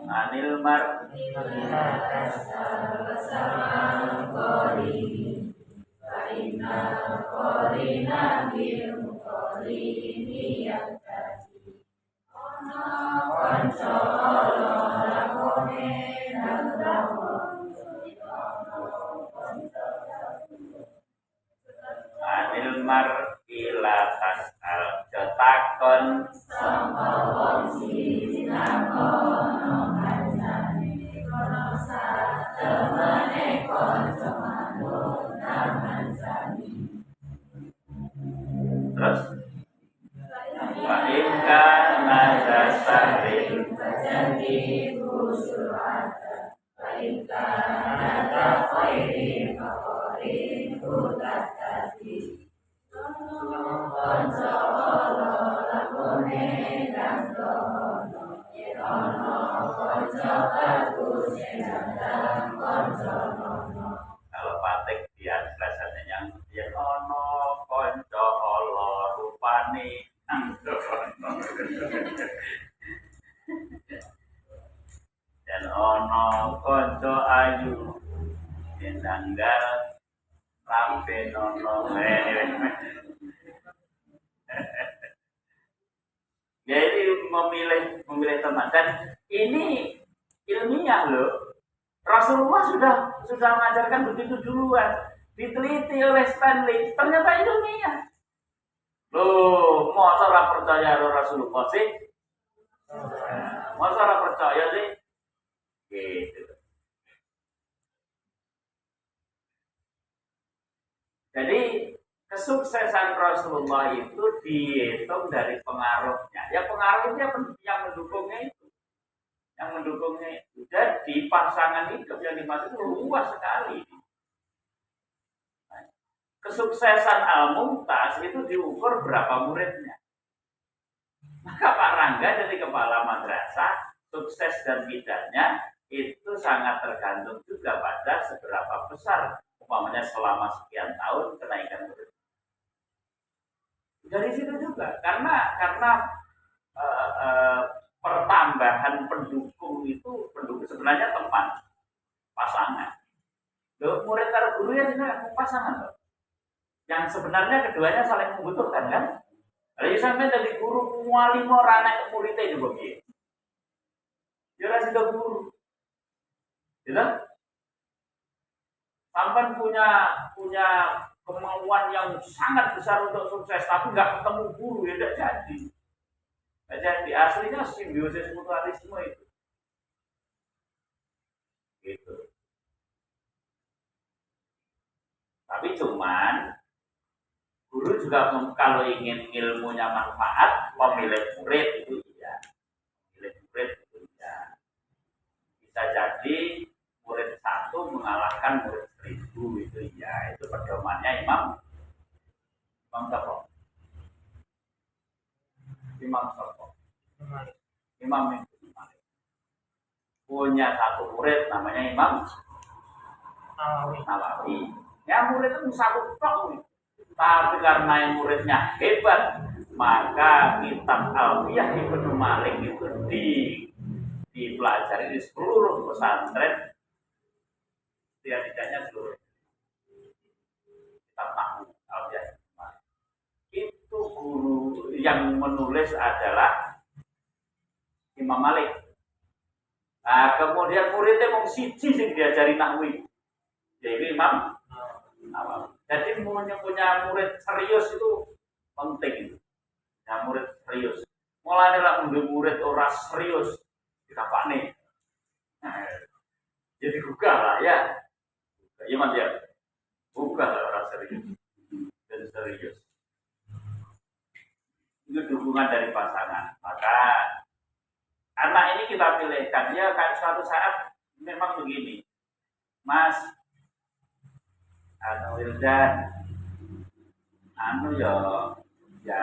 Speaker 1: anil mar anil mar ila tasal cetakon terus wa inka najasarin kalau patek dia rasanya yang ono konco olo rupane dan ono konco ayu tanggal lampe nono jadi memilih teman dan ini ilmiah loh. Rasulullah sudah mengajarkan begitu duluan, diteliti oleh Stanley, ternyata ilmiah. Loh, masa orang percaya Rasulullah sih? Masa orang percaya sih? Gitu. Jadi kesuksesan Rasulullah itu dihitung dari pengaruhnya. Ya pengaruhnya yang mendukungnya itu. Yang mendukungnya itu. Jadi pasangan hidup yang dimaksud itu luas sekali. Kesuksesan Al-Mumtaz itu diukur berapa muridnya. Maka Pak Rangga jadi kepala madrasah, sukses dan tidaknya itu sangat tergantung juga pada seberapa besar umpamanya selama sekian tahun kenaikan murid. Dari situ juga karena pertambahan pendukung itu sebenarnya teman pasangan. Loh, murid karo guru ya sebenarnya pasangan loh. Yang sebenarnya keduanya saling membutuhkan kan? Kalau sampai dari guru wali mau anak muridnya itu begini. Jelas itu guru. Gitu? Sampai punya kemauan yang sangat besar untuk sukses, tapi nggak ketemu guru ya tidak jadi. Nggak jadi. Aslinya simbiosis mutualisme itu. Gitu. Tapi cuman guru juga kalau ingin ilmunya manfaat, memilih murid itu iya. Memilih murid itu iya. Bisa jadi murid satu mengalahkan murid 1000 itu ya, itu pedomannya Imam Syafi'i. Imam itu punya satu murid namanya Imam Nawawi. Ya murid itu satu tok, tapi karena yang muridnya hebat, maka kitab Alfiyah Ibnu Malik itu dipelajari di seluruh pesantren. Tidaknya seluruh kitab Nahwu Alfiyah itu guru yang menulis adalah Imam Malik. Nah, kemudian muridnya mau siji sing diajari Nahwu, yaitu Imam Nawawi. Jadi punya murid serius itu penting. Ya murid serius. Mulane lah murid ora serius dikapane. Nah, jadi gugah lah ya. Gimana ya? Gugah lah orang serius. Dan serius. Itu dukungan dari pasangan. Maka anak ini kita pilihkan ya kan suatu saat memang begini. Mas atau Wildan ya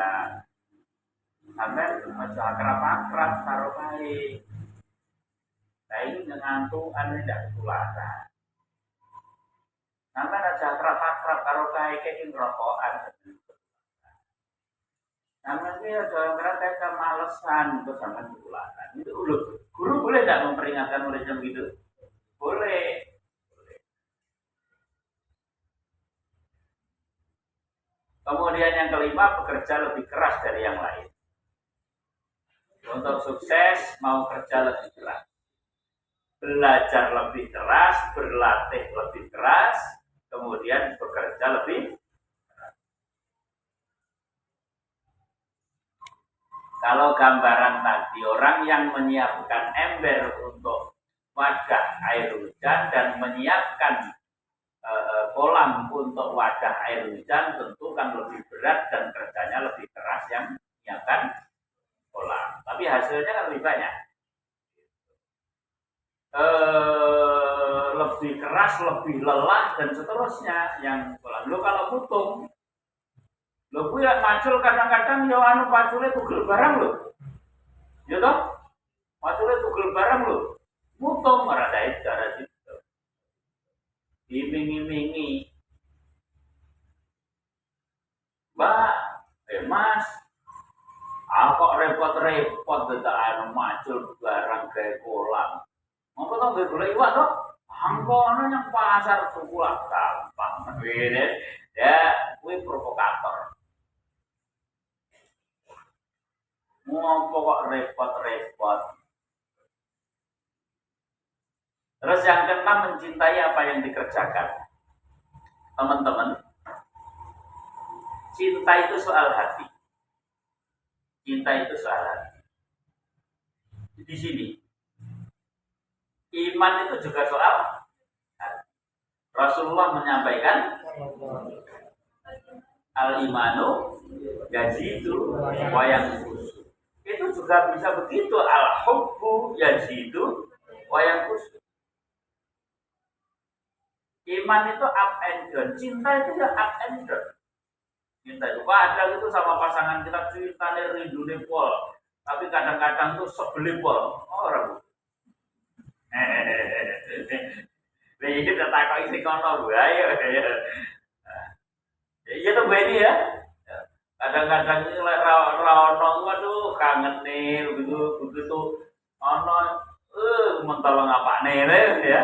Speaker 1: sampai aja akrab karo kae. Saya ngantuk tidak ketularan. Sampai aja akrab karo kae kayak rokokan. Sama sih ada mereka malesan terus sama ketularan. Itu loh, guru boleh tidak memperingatkan muridnya begitu? Boleh. Kemudian yang kelima, bekerja lebih keras dari yang lain. Untuk sukses mau kerja lebih keras. Belajar lebih keras, berlatih lebih keras, kemudian bekerja lebih keras. Kalau gambaran tadi, orang yang menyiapkan ember untuk wadah air hujan dan menyiapkan kolam untuk wadah air hujan tentu kan lebih berat dan kerjanya lebih keras yang menyiapkan kolam. Tapi hasilnya kan lebih banyak. Lebih keras, lebih lelah dan seterusnya yang kolam. Lo kalau putung, lo punya macul kadang-kadang ya anu paculnya tugel barang lo, ya toh? Paculnya tugel barang lo, putung merada itu cara situ. Iming-imingi, Mbak, Mas, kok repot-repot tidak anu macul barang kayak kolam. Mau tau gak boleh iwak toh? Angkono yang pasar tukulak gampang. Ini ya, gue provokator. Mau kok repot-repot. Terus yang keenam, mencintai apa yang dikerjakan. Teman-teman, cinta itu soal hati. Cinta itu soal hati. Di sini, iman itu juga soal hati. Rasulullah menyampaikan, al-imanu yazidu wa yanqus. Itu juga bisa begitu, al-hubbu yazidu wa yanqus. Iman itu up and down, cinta itu ya up and down. Cinta itu kadang itu sama pasangan kita ceritanya rindu pol, tapi kadang-kadang tuh sebeli pol. Orang ini kita takut isi kono ayo ya tuh ini ya. Kadang-kadang ini rawono, waduh kangen nih begitu ono mentolong apa nih ya.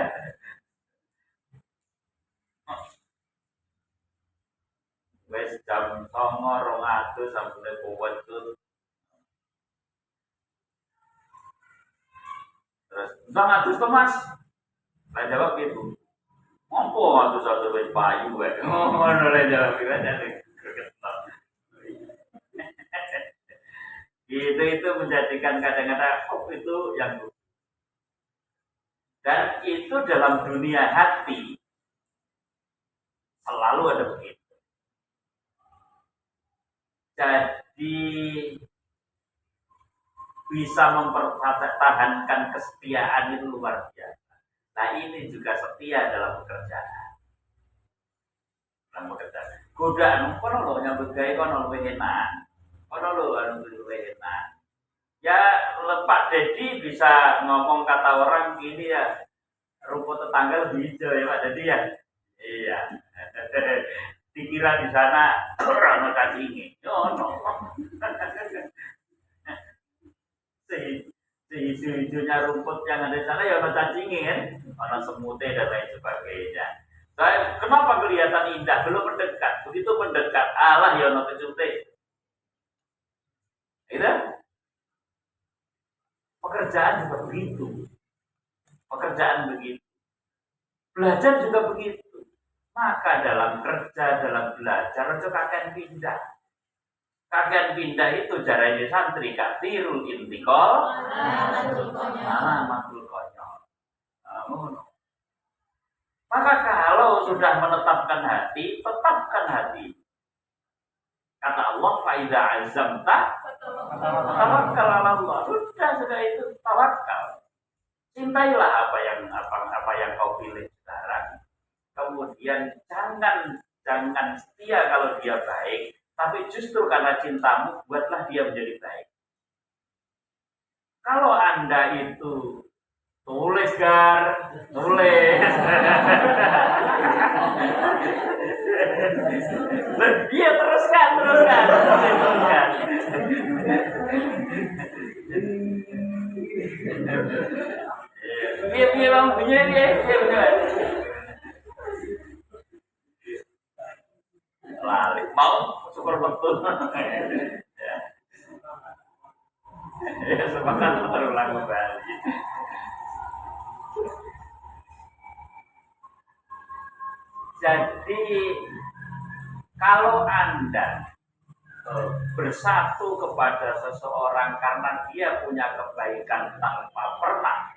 Speaker 1: Wes jam 09.00 sampai kuat tuh. Terus, 09.00 tuh Mas. Lah jawab gitu. Ngompo atuh satu wis payu wae. Ngono le jawab iki jadi gregetan. Itu menjadikan kadang-kadang itu yang dan itu dalam dunia hati selalu ada begitu. Jadi bisa mempertahankan kesetiaan itu luar biasa. Nah ini juga setia dalam pekerjaan. Godaan, kono lo nyambut gawe kono luwih enak. Kono lo anu luwih enak. Ya Pak Dedi bisa ngomong kata orang gini ya, rumput tetangga lebih hijau ya Pak Dedi ya. Iya. Dikira di sana orang cacingi. Oh no. Hijau-hijaunya rumput yang ada di sana ya orang cacingi kan, orang semutnya dan lain sebagainya. Kenapa kelihatan indah? Belum mendekat. Begitu mendekat, Allah ya orang kecute. Itu pekerjaan juga begitu. Pekerjaan begitu. Belajar juga begitu. Maka dalam kerja, dalam belajar, itu kakek pindah. Kakek pindah itu jarane santri katirul intikal. Makul konyol. Maka kalau sudah menetapkan hati, tetapkan hati. Kata Allah, faiza azamta tawakkal 'ala Allah. Sudah itu tawakal. Cintailah apa yang kau pilih sekarang. Kemudian jangan setia kalau dia baik, tapi justru karena cintamu buatlah dia menjadi baik. Kalau Anda itu tulis tulis Iya teruskan. Iya bang, iya. Lali, mau syukur betul. Ya, sepakat terulang kembali. Jadi kalau Anda bersatu kepada seseorang karena dia punya kebaikan tanpa pernah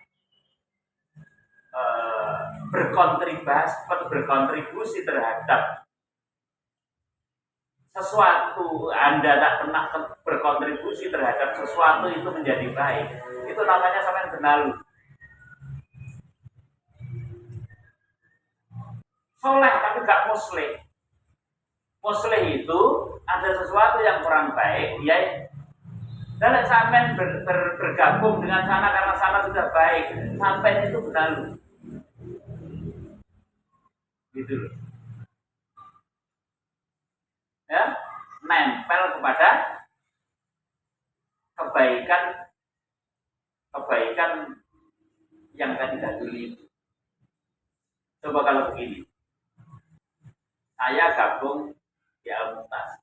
Speaker 1: berkontribusi terhadap sesuatu, Anda tak pernah berkontribusi terhadap sesuatu itu menjadi baik, itu namanya sampean benalu. Soleh tapi gak muslih. Muslih itu ada sesuatu yang kurang baik, ya. Dan sampean bergabung dengan sana karena sana sudah baik, sampai itu benalu. Gitu loh. Ya, nempel kepada kebaikan yang tadi dahulu. Coba kalau begini, saya gabung di Al-Muntas.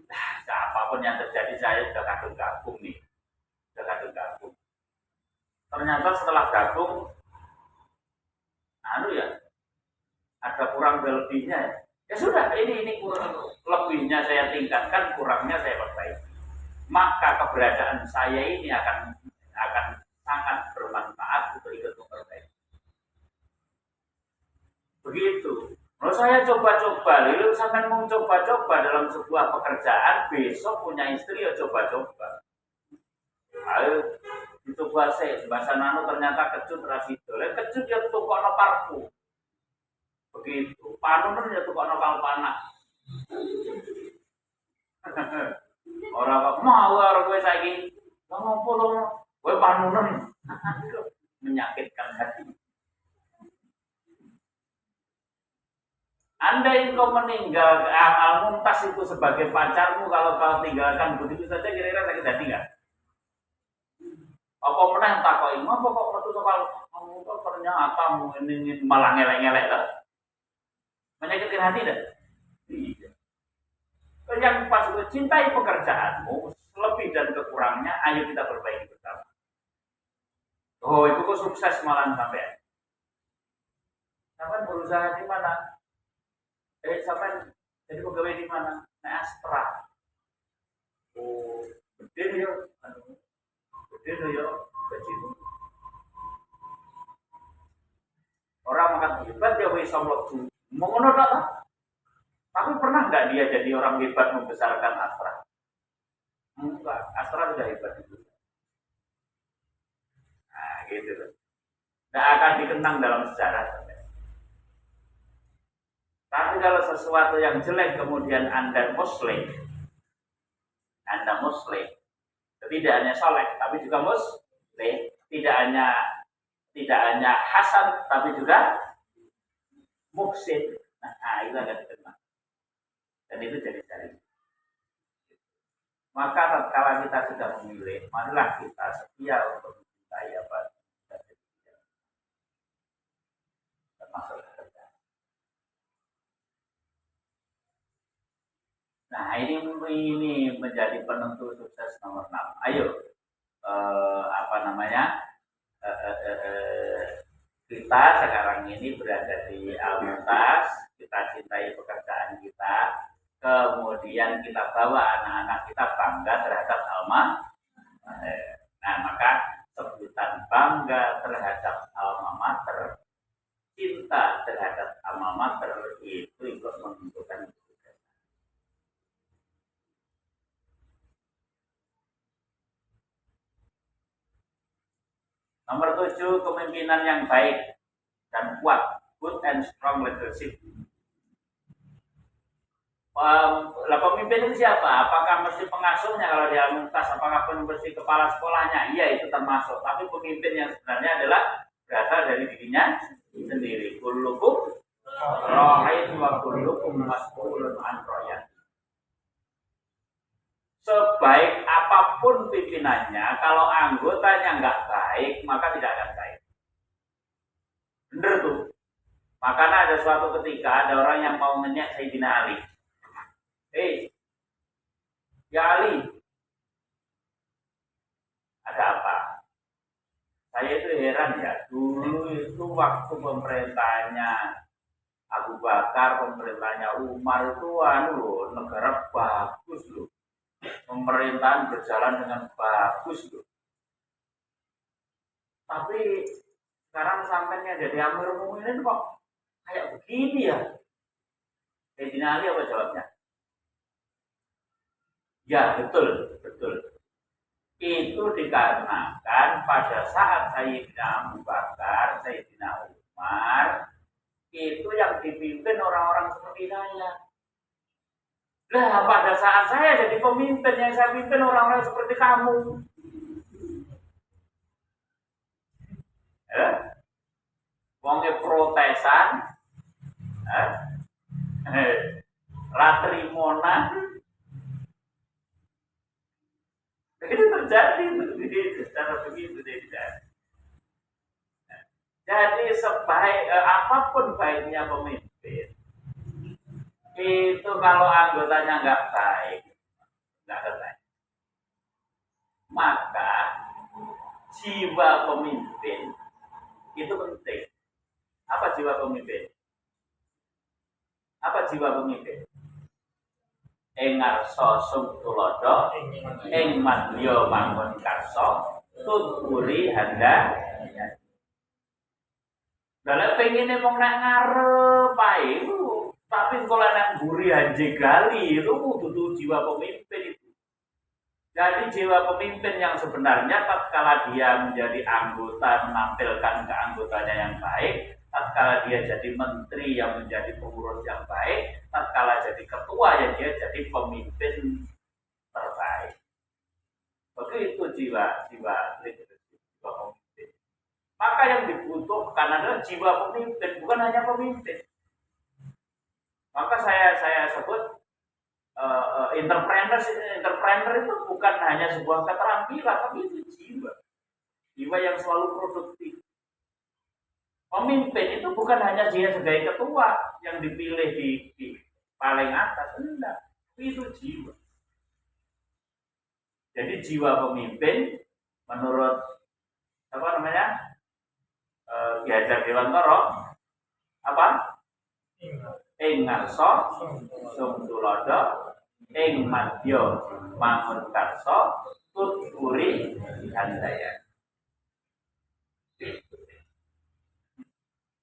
Speaker 1: Nah, apapun yang terjadi saya sudah kadung gabung. Ternyata setelah gabung, ada kurang dan lebihnya. Ya sudah, ini kurang lebihnya saya tingkatkan, kurangnya saya perbaiki. Maka keberadaan saya ini akan sangat bermanfaat untuk ikut memperbaiki. Begitu. Kalau saya coba-coba, lalu sampai mau coba-coba dalam sebuah pekerjaan, besok punya istri ya coba-coba. Ayo dicoba saya, bahasa nano ternyata kecut rasido. Kecut ya tukokno parfum. Begitu, panunan ya tukokno kalpanak. Orang apa mau orang gue saiki ngopo to, gue panunan. Menyakitkan hati. Anda engkau meninggal Al-Muntas itu sebagai pacarmu, kalau kau tinggalkan begitu saja kira-kira sakit hati nggak? Apa meneh takoki, "Apa kok metu soal ternyata ini malah ngelek-ngelek ta?" Menyakitkan hati dah. Iya. Yang pas gue cintai pekerjaanmu, lebih dan kekurangnya, ayo kita perbaiki bersama. Oh, itu kok sukses malah sampai. Sampai berusaha di mana? Sampai jadi pegawai di mana? Nah, Astra. Oh, gede yo, gajimu. Orang makan hebat dia wis somlok. Mau ngono tak? Tapi pernah nggak dia jadi orang hebat membesarkan Astra? Enggak, Astra sudah hebat itu. Nah, gitu loh. Nggak akan dikenang dalam sejarah. Tapi kalau sesuatu yang jelek kemudian Anda muslim, tidak hanya soleh, tapi juga muslim, tidak hanya hasan, tapi juga muhsin. Nah, itu akan dikenang. Dan itu jadi cari. Maka kalau kita sudah memilih, marilah kita setia untuk mencintai apa termasuk kerja. Nah, ini menjadi penentu sukses nomor 6. Ayo, kita sekarang ini berada di Al-Muntas, kita cintai pekerjaan kita, kemudian kita bawa anak-anak kita bangga terhadap alma. Nah, maka sebutan bangga terhadap alma mater, cinta terhadap alma mater itu ikut menentukan. Nomor 7, kepemimpinan yang baik dan kuat, good and strong leadership. Pemimpin itu siapa? Apakah mesti pengasuhnya kalau di Al-Muntas? Apakah mesti kepala sekolahnya? Iya, itu termasuk. Tapi pemimpin yang sebenarnya adalah berasal dari dirinya sendiri. Kullukum ra'in wa kullukum mas'ulun an ra'yati. Sebaik apapun pimpinannya, kalau anggotanya nggak baik, maka tidak akan baik. Bener tuh. Makanya ada suatu ketika ada orang yang mau ngenyek Sayyidina Ali. Ya Ali, ada apa? Saya itu heran ya, dulu itu waktu pemerintahnya Abu Bakar, pemerintahnya Umar itu negara bagus loh. Pemerintahan berjalan dengan bagus loh. Tapi sekarang sampainya jadi Amirul Mukminin kok kayak begini ya? Sayyidina Ali apa jawabnya? Ya betul. Itu dikarenakan pada saat Sayyidina Abu Bakar, Sayyidina Umar, itu yang dipimpin orang-orang seperti saya. Lah pada saat saya jadi pemimpin, yang saya pimpin orang-orang seperti kamu. Wonge protesan, latrimona, itu terjadi secara begitu tidak. Jadi sebaik apapun baiknya pemimpin, itu kalau anggotanya nggak baik, nggak baik. Maka jiwa pemimpin itu penting. Apa jiwa pemimpin? Apa jiwa pemimpin? Engarso sumtulodo, eng madyo mangun karso, tuturi handa. Dalam pengennya mau nak ngarep ae, tapi kalau nak buri haji gali itu butuh jiwa pemimpin itu. Jadi jiwa pemimpin yang sebenarnya tatkala dia menjadi anggota menampilkan keanggotanya yang baik, tatkala dia jadi menteri yang menjadi pengurus yang baik, tatkala jadi ketua ya dia jadi pemimpin terbaik. Begitu jiwa leadership, jiwa pemimpin. Maka yang dibutuhkan adalah jiwa pemimpin, bukan hanya pemimpin. Maka saya sebut entrepreneur itu bukan hanya sebuah keterampilan, tapi itu jiwa yang selalu produktif. Pemimpin itu bukan hanya dia sebagai ketua yang dipilih di paling atas, enggak, itu jiwa. Jadi jiwa pemimpin menurut apa namanya Ki Hajar Dewantara apa? Ing ngarso sumtulodo ing madya mangun karso tuturi handaya.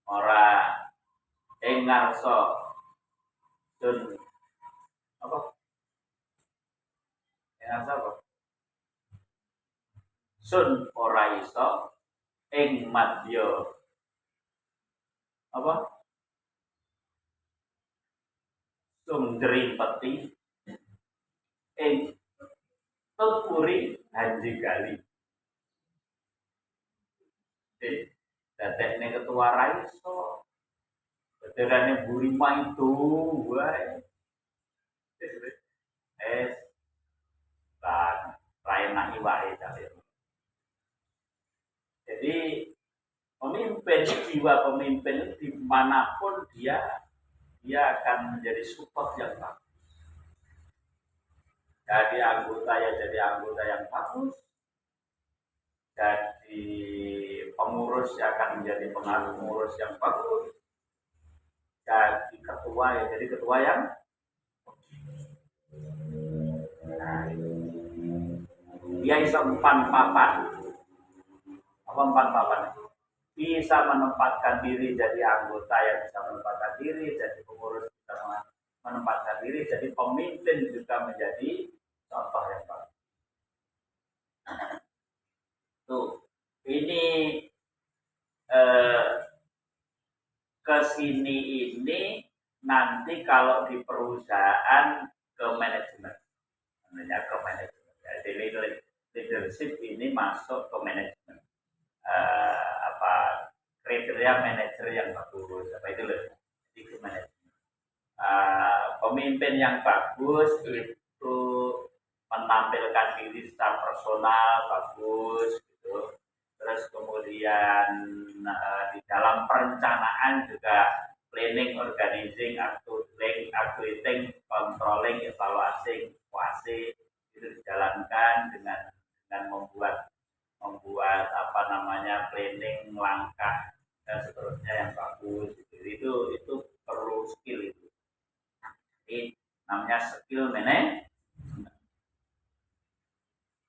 Speaker 1: Ora ing ngarso sun apa? Ing ngarso apa? Sun ora iso ing madya apa? Sumdri peti ing tuturi haji gali. Dadekne ketua raiso. Dadekane burima itu wae. Lain wae tadi. Jadi pemimpin, jiwa pemimpin dimanapun dia akan menjadi support yang bagus. Jadi anggota yang bagus. Jadi pengurus akan menjadi pengurus yang bagus. Jadi ketua jadi ketua yang dia bisa empan papan. Apa empan papan? Bisa menempatkan diri jadi anggota yang bisa menempatkan diri, jadi pengurus bisa menempatkan diri, jadi pemimpin juga menjadi contoh yang bagus. Tuh, ini kesini ini nanti kalau di perusahaan ke manajemen, namanya ke manajemen. Jadi leadership ini masuk ke manajemen. Kriteria manajer yang bagus apa itu loh, itu manajer. pemimpin yang bagus itu menampilkan diri secara personal bagus gitu. Terus kemudian di dalam perencanaan juga planning, organizing, activating, controlling, evaluasi, kuasi itu dijalankan dengan membuat apa namanya planning langkah dan seterusnya yang bagus gitu. Itu perlu skill itu. Ini namanya skill management.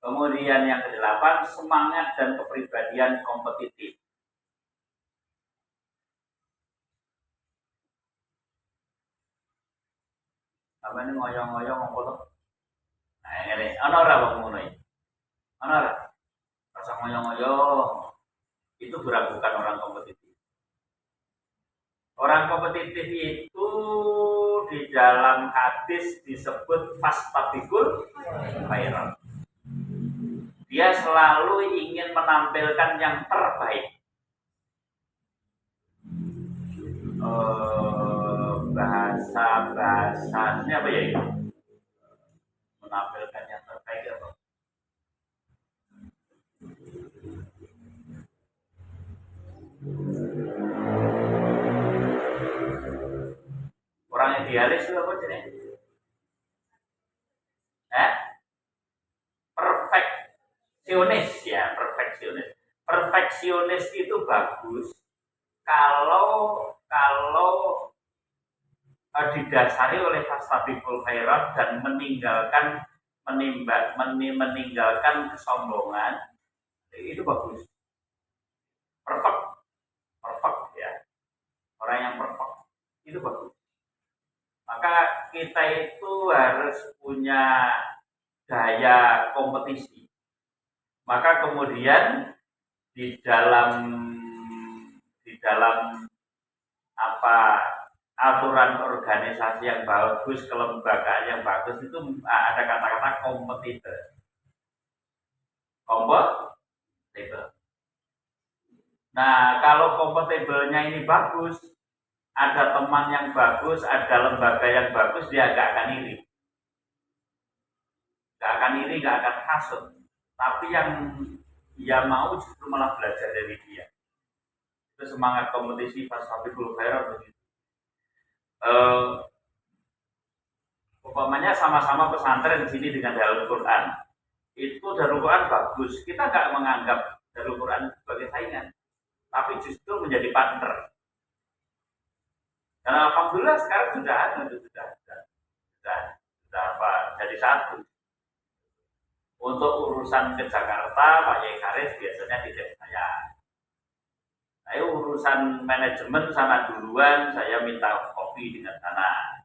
Speaker 1: Kemudian yang kedelapan, semangat dan kepribadian kompetitif. Apa ini ngoyong-ngoyong apa tuh? Nah ini, ana ora wong ngono iki. Ana ora? Rasa ngoyong-ngoyong. Itu bukan orang kompetitif. Orang kompetitif itu di dalam hadis disebut fastabiqul khairat. Dia selalu ingin menampilkan yang terbaik. Bahasanya apa ya itu? Menampilkan yang terbaik apa? Orang idealis itu apa jenis? Perfeksionis ya, perfeksionis. Perfeksionis itu bagus kalau didasari oleh fastabiqul khairat dan meninggalkan kesombongan, itu bagus. Perfect ya. Orang yang perfect itu bagus. Maka kita itu harus punya gaya kompetisi. Maka kemudian di dalam apa aturan organisasi yang bagus, kelembagaan yang bagus itu ada kata-kata kompetitor. Kompetitor. Nah, kalau kompatibelnya ini bagus, ada teman yang bagus, ada lembaga yang bagus, dia gak akan iri. Gak akan hasut. Tapi yang dia mau justru malah belajar dari dia. Itu semangat kompetisi fastabiqul khairat begitu. Umpamanya sama-sama pesantren di sini dengan Darul Quran. Itu Darul Quran bagus. Kita nggak menganggap Darul Quran sebagai saingan, tapi justru menjadi partner. Dan alhamdulillah sekarang sudah jadi satu. Untuk urusan ke Jakarta, Pak Yai Karis biasanya tidak saya. Saya urusan manajemen sana duluan, saya minta kopi dengan sana.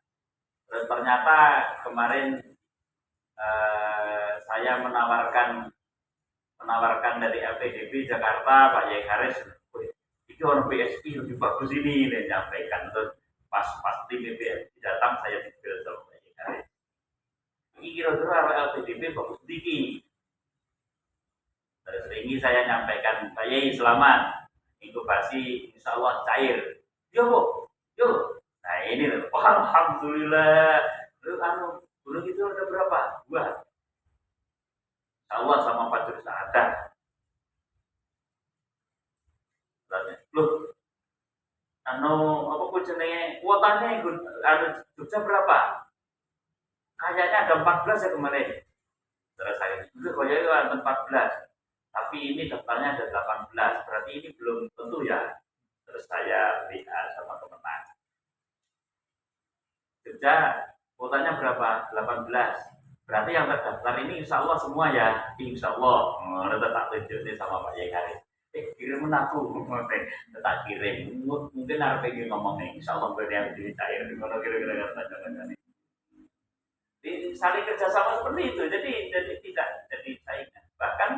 Speaker 1: Terus ternyata kemarin saya menawarkan dari LPDB Jakarta, Pak Yai Karis, itu orang BSI lebih bagus ini menyampaikan. Terus pas tim BSI datang, saya dibil sama Pak Yai Karis. Ini kira-kira LPDB bagus sedikit. Terus ini saya nyampaikan, Pak Yai selamat, inkubasi insya Allah cair. Yo. Nah ini loh, alhamdulillah. Lalu gunung itu ada berapa? 2. Insya Allah sama Fajr Sa'adah. Loh, apa pun jenenge kuotanya Jogja berapa? Kayaknya ada 14 ya kemarin. Terus saya juga kayaknya ada 14. Tapi ini daftarnya ada 18. Berarti ini belum tentu ya. Terus saya lihat sama teman. Jogja kuotanya berapa? 18. Berarti yang terdaftar ini insya Allah semua ya. Insya Allah. Nanti tak tunjukin sama Pak Yai Karis. Kirim aku. Tak kirim. Mungkin harus pengen ngomongnya. Insya Allah berarti yang cair. Kalau kira-kira tanya-tanya. Saling kerjasama seperti itu. Jadi tidak jadi saingan. Bahkan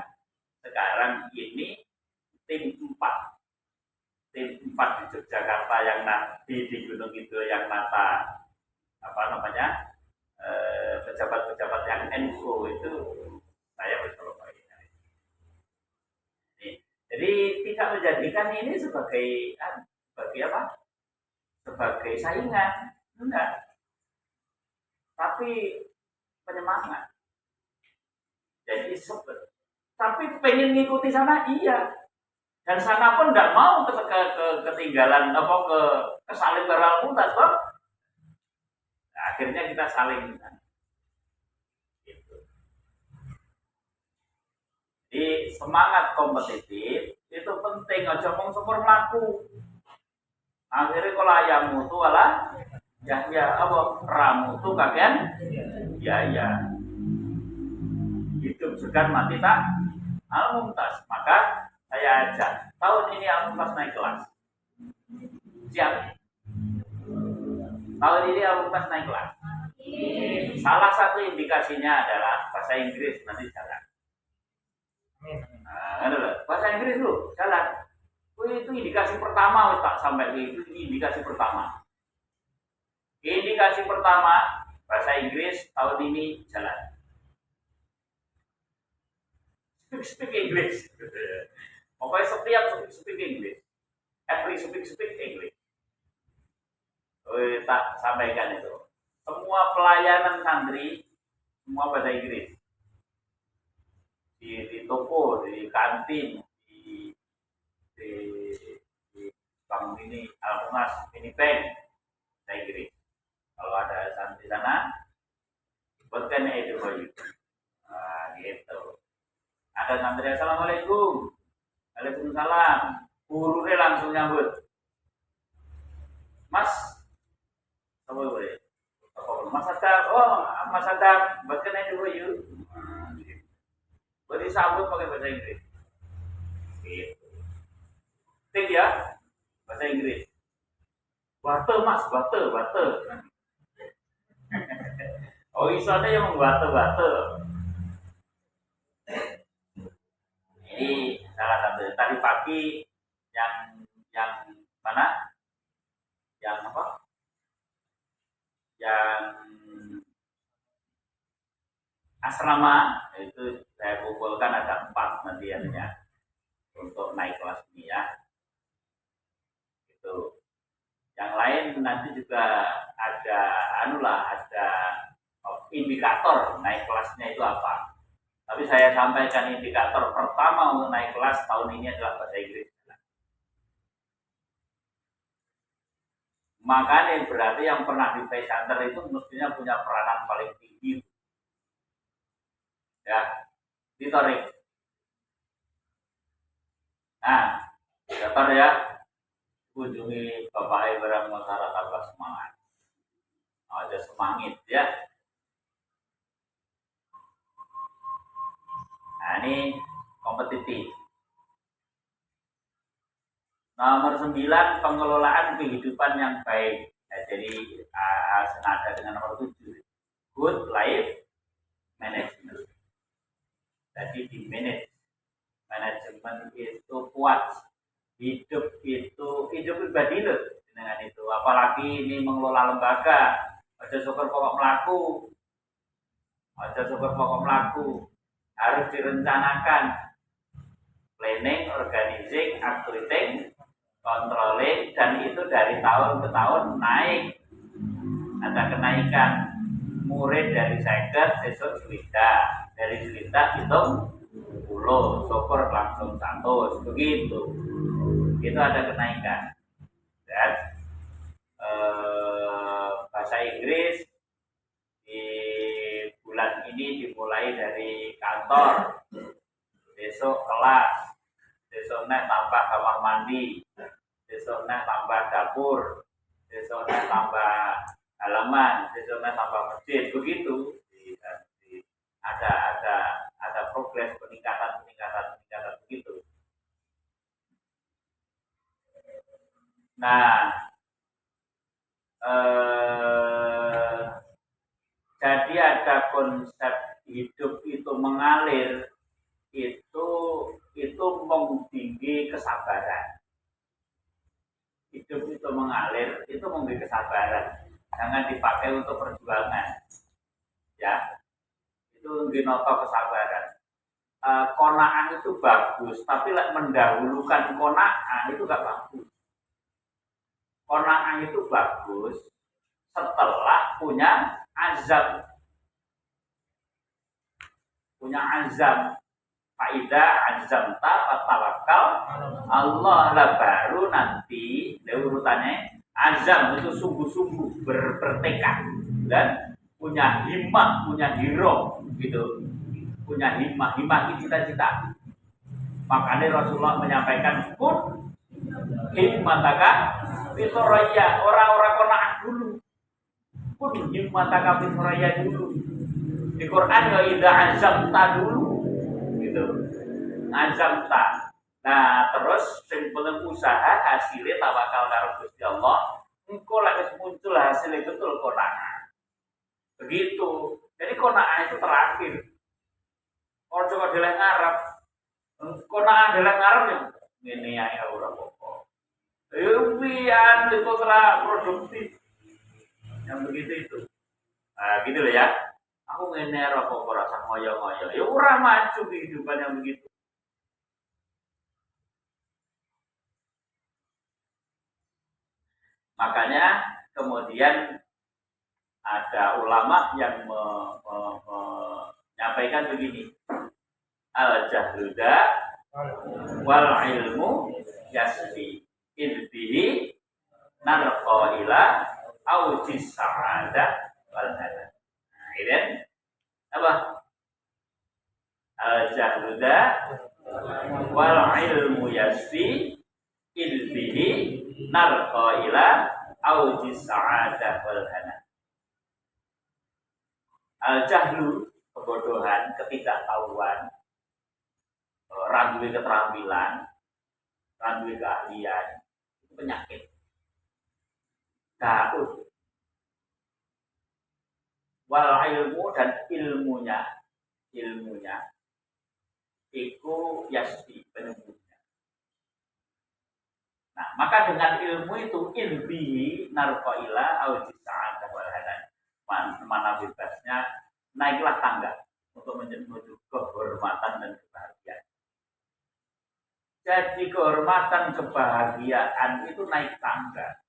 Speaker 1: sekarang ini tim 4 di Yogyakarta yang di Gunung Kidul yang nata pejabat-pejabat yang NU itu saya bersama Pak Yai. Jadi tidak menjadikan ini sebagai apa? Sebagai saingan, enggak. tapi penyemangat. Jadi sebet. Tapi pengen ngikuti sana iya. Dan sana pun tidak mau ketinggalan kesaling beralmutas, Bang. Nah, akhirnya kita saling gitu. Jadi semangat kompetitif itu penting, aja mung sumur mlaku. Akhirnya kalau ayam mutu ala ya apa ramu tu kagian ya hidup segan mati tak almuntas. Maka saya ajak tahun ini almuntas naik kelas. Siap? Tahun ini almuntas naik kelas. Salah satu indikasinya adalah bahasa Inggris nanti jalan. Nah, bahasa Inggris lu jalan. Itu indikasi pertama, tak sampai itu indikasi pertama. Indikasi pertama bahasa Inggris tahun ini jalan. Speak English. Pokoknya setiap speak English. Every speak English. Tak sampaikan itu. Semua pelayanan santri semua bahasa Inggris. Di toko, di kantin, di bank ini, Almunas, ini bank, bahasa Inggris. Kalau ada santri sana, buatkan itu baju. Nah, gitu. Ada santri, assalamualaikum, waalaikumsalam. Gurunya langsung nyambut. Mas, apa boleh? Mas Adam, buatkan itu baju. Berarti sambut pakai bahasa Inggris. Gitu. Tik ya, bahasa Inggris. Bate mas, bate. Oh isanya yang bate. Ini salah satu. Tadi pagi yang mana? Yang apa? Yang asrama itu saya kumpulkan ada 4 nanti ya untuk naik kelas ini ya. Itu. Yang lain nanti juga ada ada indikator naik kelasnya itu apa. Tapi saya sampaikan indikator pertama untuk naik kelas tahun ini adalah bahasa Inggris. Makanya berarti yang pernah di Pay Center itu mestinya punya peranan paling tinggi. Ya, ditarik. Nah, datar ya, kunjungi Bapak Ibrahim masyarakat semangat. Ada semangit ya. Nah ini kompetitif. Nomor 9 pengelolaan kehidupan yang baik. Nah, jadi senada dengan nomor 7 good life management. Jadi di manajemen itu kuat, hidup pribadi loh dengan itu. Apalagi ini mengelola lembaga, ada syukur pokok melaku, harus direncanakan, planning, organizing, upgrading, controlling, dan itu dari tahun ke tahun naik, ada kenaikan. Murid dari seket besok swida, dari swida hitung 10, syukur langsung 100, begitu. Itu ada kenaikan. Dan bahasa Inggris di bulan ini dimulai dari kantor, besok kelas, besoknya tambah kamar mandi, besoknya tambah dapur, besoknya tambah halaman, besoknya tambah masjid, begitu. Ada progres peningkatan begitu. Nah, jadi ada konsep hidup itu mengalir, itu mengtinggi kesabaran. Hidup itu mengalir, itu mengtinggi kesabaran. Jangan dipakai untuk perjuangan, ya. Itu dinoto kesabaran. Qanaah itu bagus, tapi mendahulukan qanaah itu gak bagus. Qanaah itu bagus setelah punya azam, faida azamta fatawakal Allah lah, baru nanti urutannya azam itu sungguh-sungguh bertekad dan punya himmah, punya hiro gitu, punya himmah itu cita-cita. Makanya Rasulullah menyampaikan pun himmataka fitraya, orang-orang kona'ah dulu, pun himmataka fitraya dulu. Di Quran ya idza azamta dulu gitu. Azamta. Nah, terus sing penting usaha hasilnya tawakal karo Gusti Allah. Engko lagi muncul hasilnya betul qanaah. Begitu. Jadi qanaah itu terakhir. Ojo kok deleng ngarep. Qanaah deleng ngarep ya ngene ae ora apa-apa. Pian itu telah produktif. Yang begitu itu. Nah, gitu loh ya. Aku ngene ora apa-apa rasa ngoyo-ngoyo. Ya ora maju kehidupan yang begitu. Makanya kemudian ada ulama yang menyampaikan begini. Al-jahluda wal ilmu yasfi idbihi narqa ila aujis sa'adah wal hadah. Nah, ini apa? Al-jahluda wal ilmu yasfi idbihi narqa ila aujis sa'adah wal hadah. Al-jahlu, kebodohan, ketidaktahuan, ragu keterampilan, ragu keahlian, itu penyakit. Daud. Wal ilmu dan ilmunya itu yasbi, penyembuhnya. Nah, maka dengan ilmu itu ilbihi narqaila aujis sa'adah wal hadan. Mana bebasnya naiklah tangga untuk menuju kehormatan dan kebahagiaan. Jadi kehormatan kebahagiaan itu naik tangga.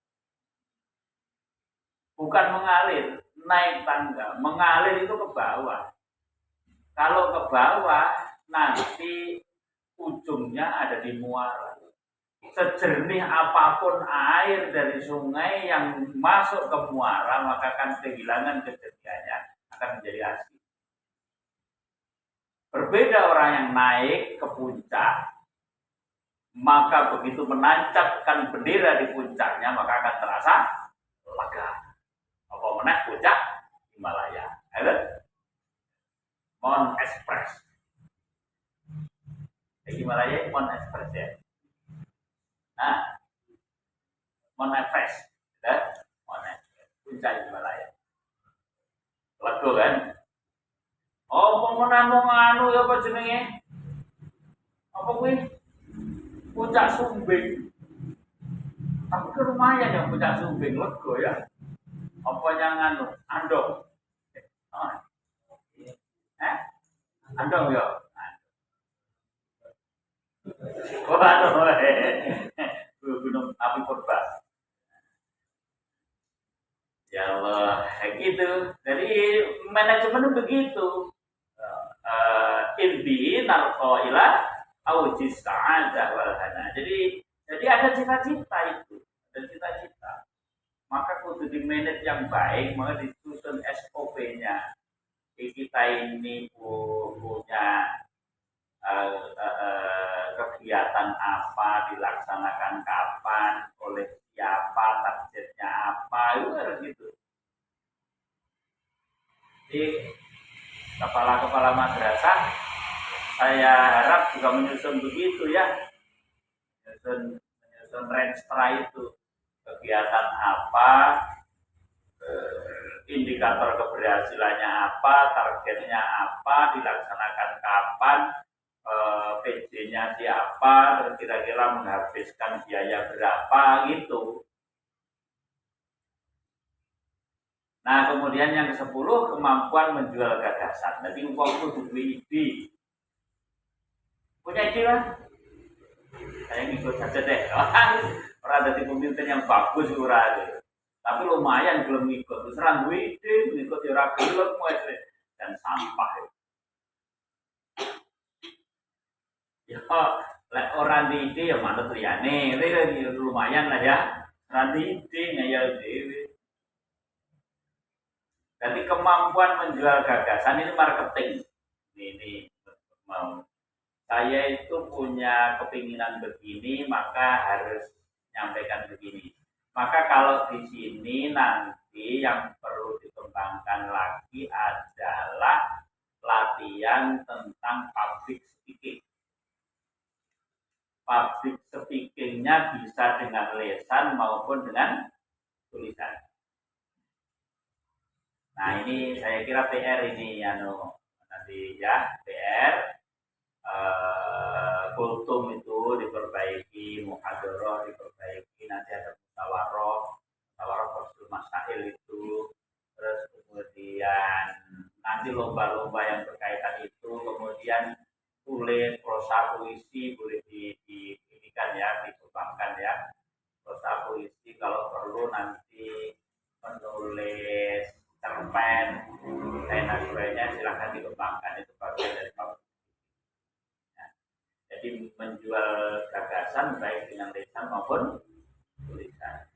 Speaker 1: Bukan mengalir, naik tangga. Mengalir itu ke bawah. Kalau ke bawah nanti ujungnya ada di muara. Sejernih apapun air dari sungai yang masuk ke muara, maka akan kehilangan kejernihannya, akan menjadi asin. Berbeda orang yang naik ke puncak, maka begitu menancapkan bendera di puncaknya, maka akan terasa lega. Apa menaik puncak Himalaya, Mount Everest. Himalaya Mount Everest ya. Nah, Mount Everest, ya, Mount Everest, puncak Himalaya. Lego kan? Oh, mau anu ya apa jenenge? Apa kuwi? Puncak Sumbing. Tapi ke lumayan ya puncak Sumbing, lego ya. Apa yang anu? Andong. Andong ya. Waduh, gunung api purba. Ya Allah, gitu. Jadi manajemen begitu. Ilbi narko ila aujis sa'adah wal hana. Jadi ada cita-cita itu, ada cita-cita. Maka kudu di manage yang baik, maka disusun SOP-nya. Kita ini punya kegiatan apa, dilaksanakan kapan, oleh siapa, targetnya apa, itu harus gitu. Jadi kepala-kepala madrasah saya harap juga menyusun begitu ya, menyusun renstra itu, kegiatan apa, indikator keberhasilannya apa, targetnya apa, dilaksanakan kapan, PJ-nya siapa, dan kira-kira menghabiskan biaya berapa gitu. Nah, kemudian yang ke-10, kemampuan menjual gagasan. Jadi uang itu ide. Punya ide lah. Saya ngikut saja deh. Orang ada pemimpin yang bagus, Tapi lumayan belum ngikut. Terus ra duwe ide ngikut ya ora gelem dan sampah. Ya, lek ora di ide ya manut liyane. Ini lumayan lah ya. Ra di ide ngayal dhewe. Jadi kemampuan menjual gagasan ini marketing. Ini mau. Saya itu punya kepinginan begini, maka harus nyampaikan begini. Maka kalau di sini nanti yang perlu dikembangkan lagi adalah latihan tentang public speaking. Public speaking-nya bisa dengan lisan maupun dengan tulisan. Nah ini saya kira PR ini nanti ya PR. Kultum itu diperbaiki, muhadharah diperbaiki, nanti ada musyawarah prosedur masail itu, terus kemudian nanti lomba-lomba yang berkaitan itu, kemudian tulis prosa puisi boleh diinikan ya, dikembangkan ya, prosa puisi kalau perlu nanti menulis cerpen dan sebagainya silahkan dikembangkan, itu bagian dari jadi menjual gagasan baik dengan lisan maupun tulisan.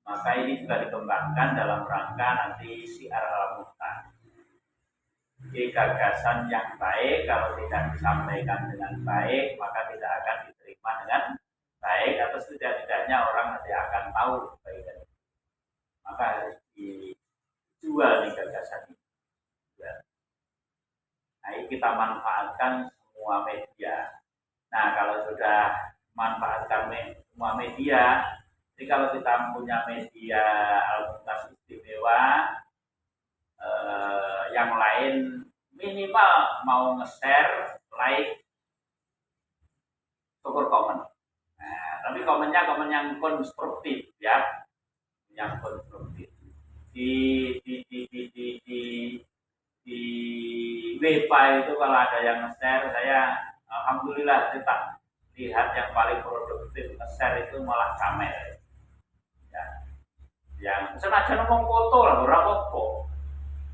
Speaker 1: Maka ini juga dikembangkan dalam rangka nanti syiar al-muhtar. Jadi gagasan yang baik kalau tidak disampaikan dengan baik maka tidak akan diterima dengan baik atau setidak-tidaknya orang nanti akan tahu kebaikan. Maka harus dijual di gagasan ini. Nah, ini kita manfaatkan semua media. Nah, kalau sudah manfaatkan semua media, jadi kalau kita punya media Al-Muhtar istimewa, yang lain minimal mau nge-share, like, syukur komen. Nah, tapi komennya komen yang konstruktif ya, yang konstruktif. Di WePa itu kalau ada yang nge-share, saya alhamdulillah kita lihat yang paling produktif nge-share itu malah Kamel. Ya. Yang senajan ngomong foto lah, ora apa-apa.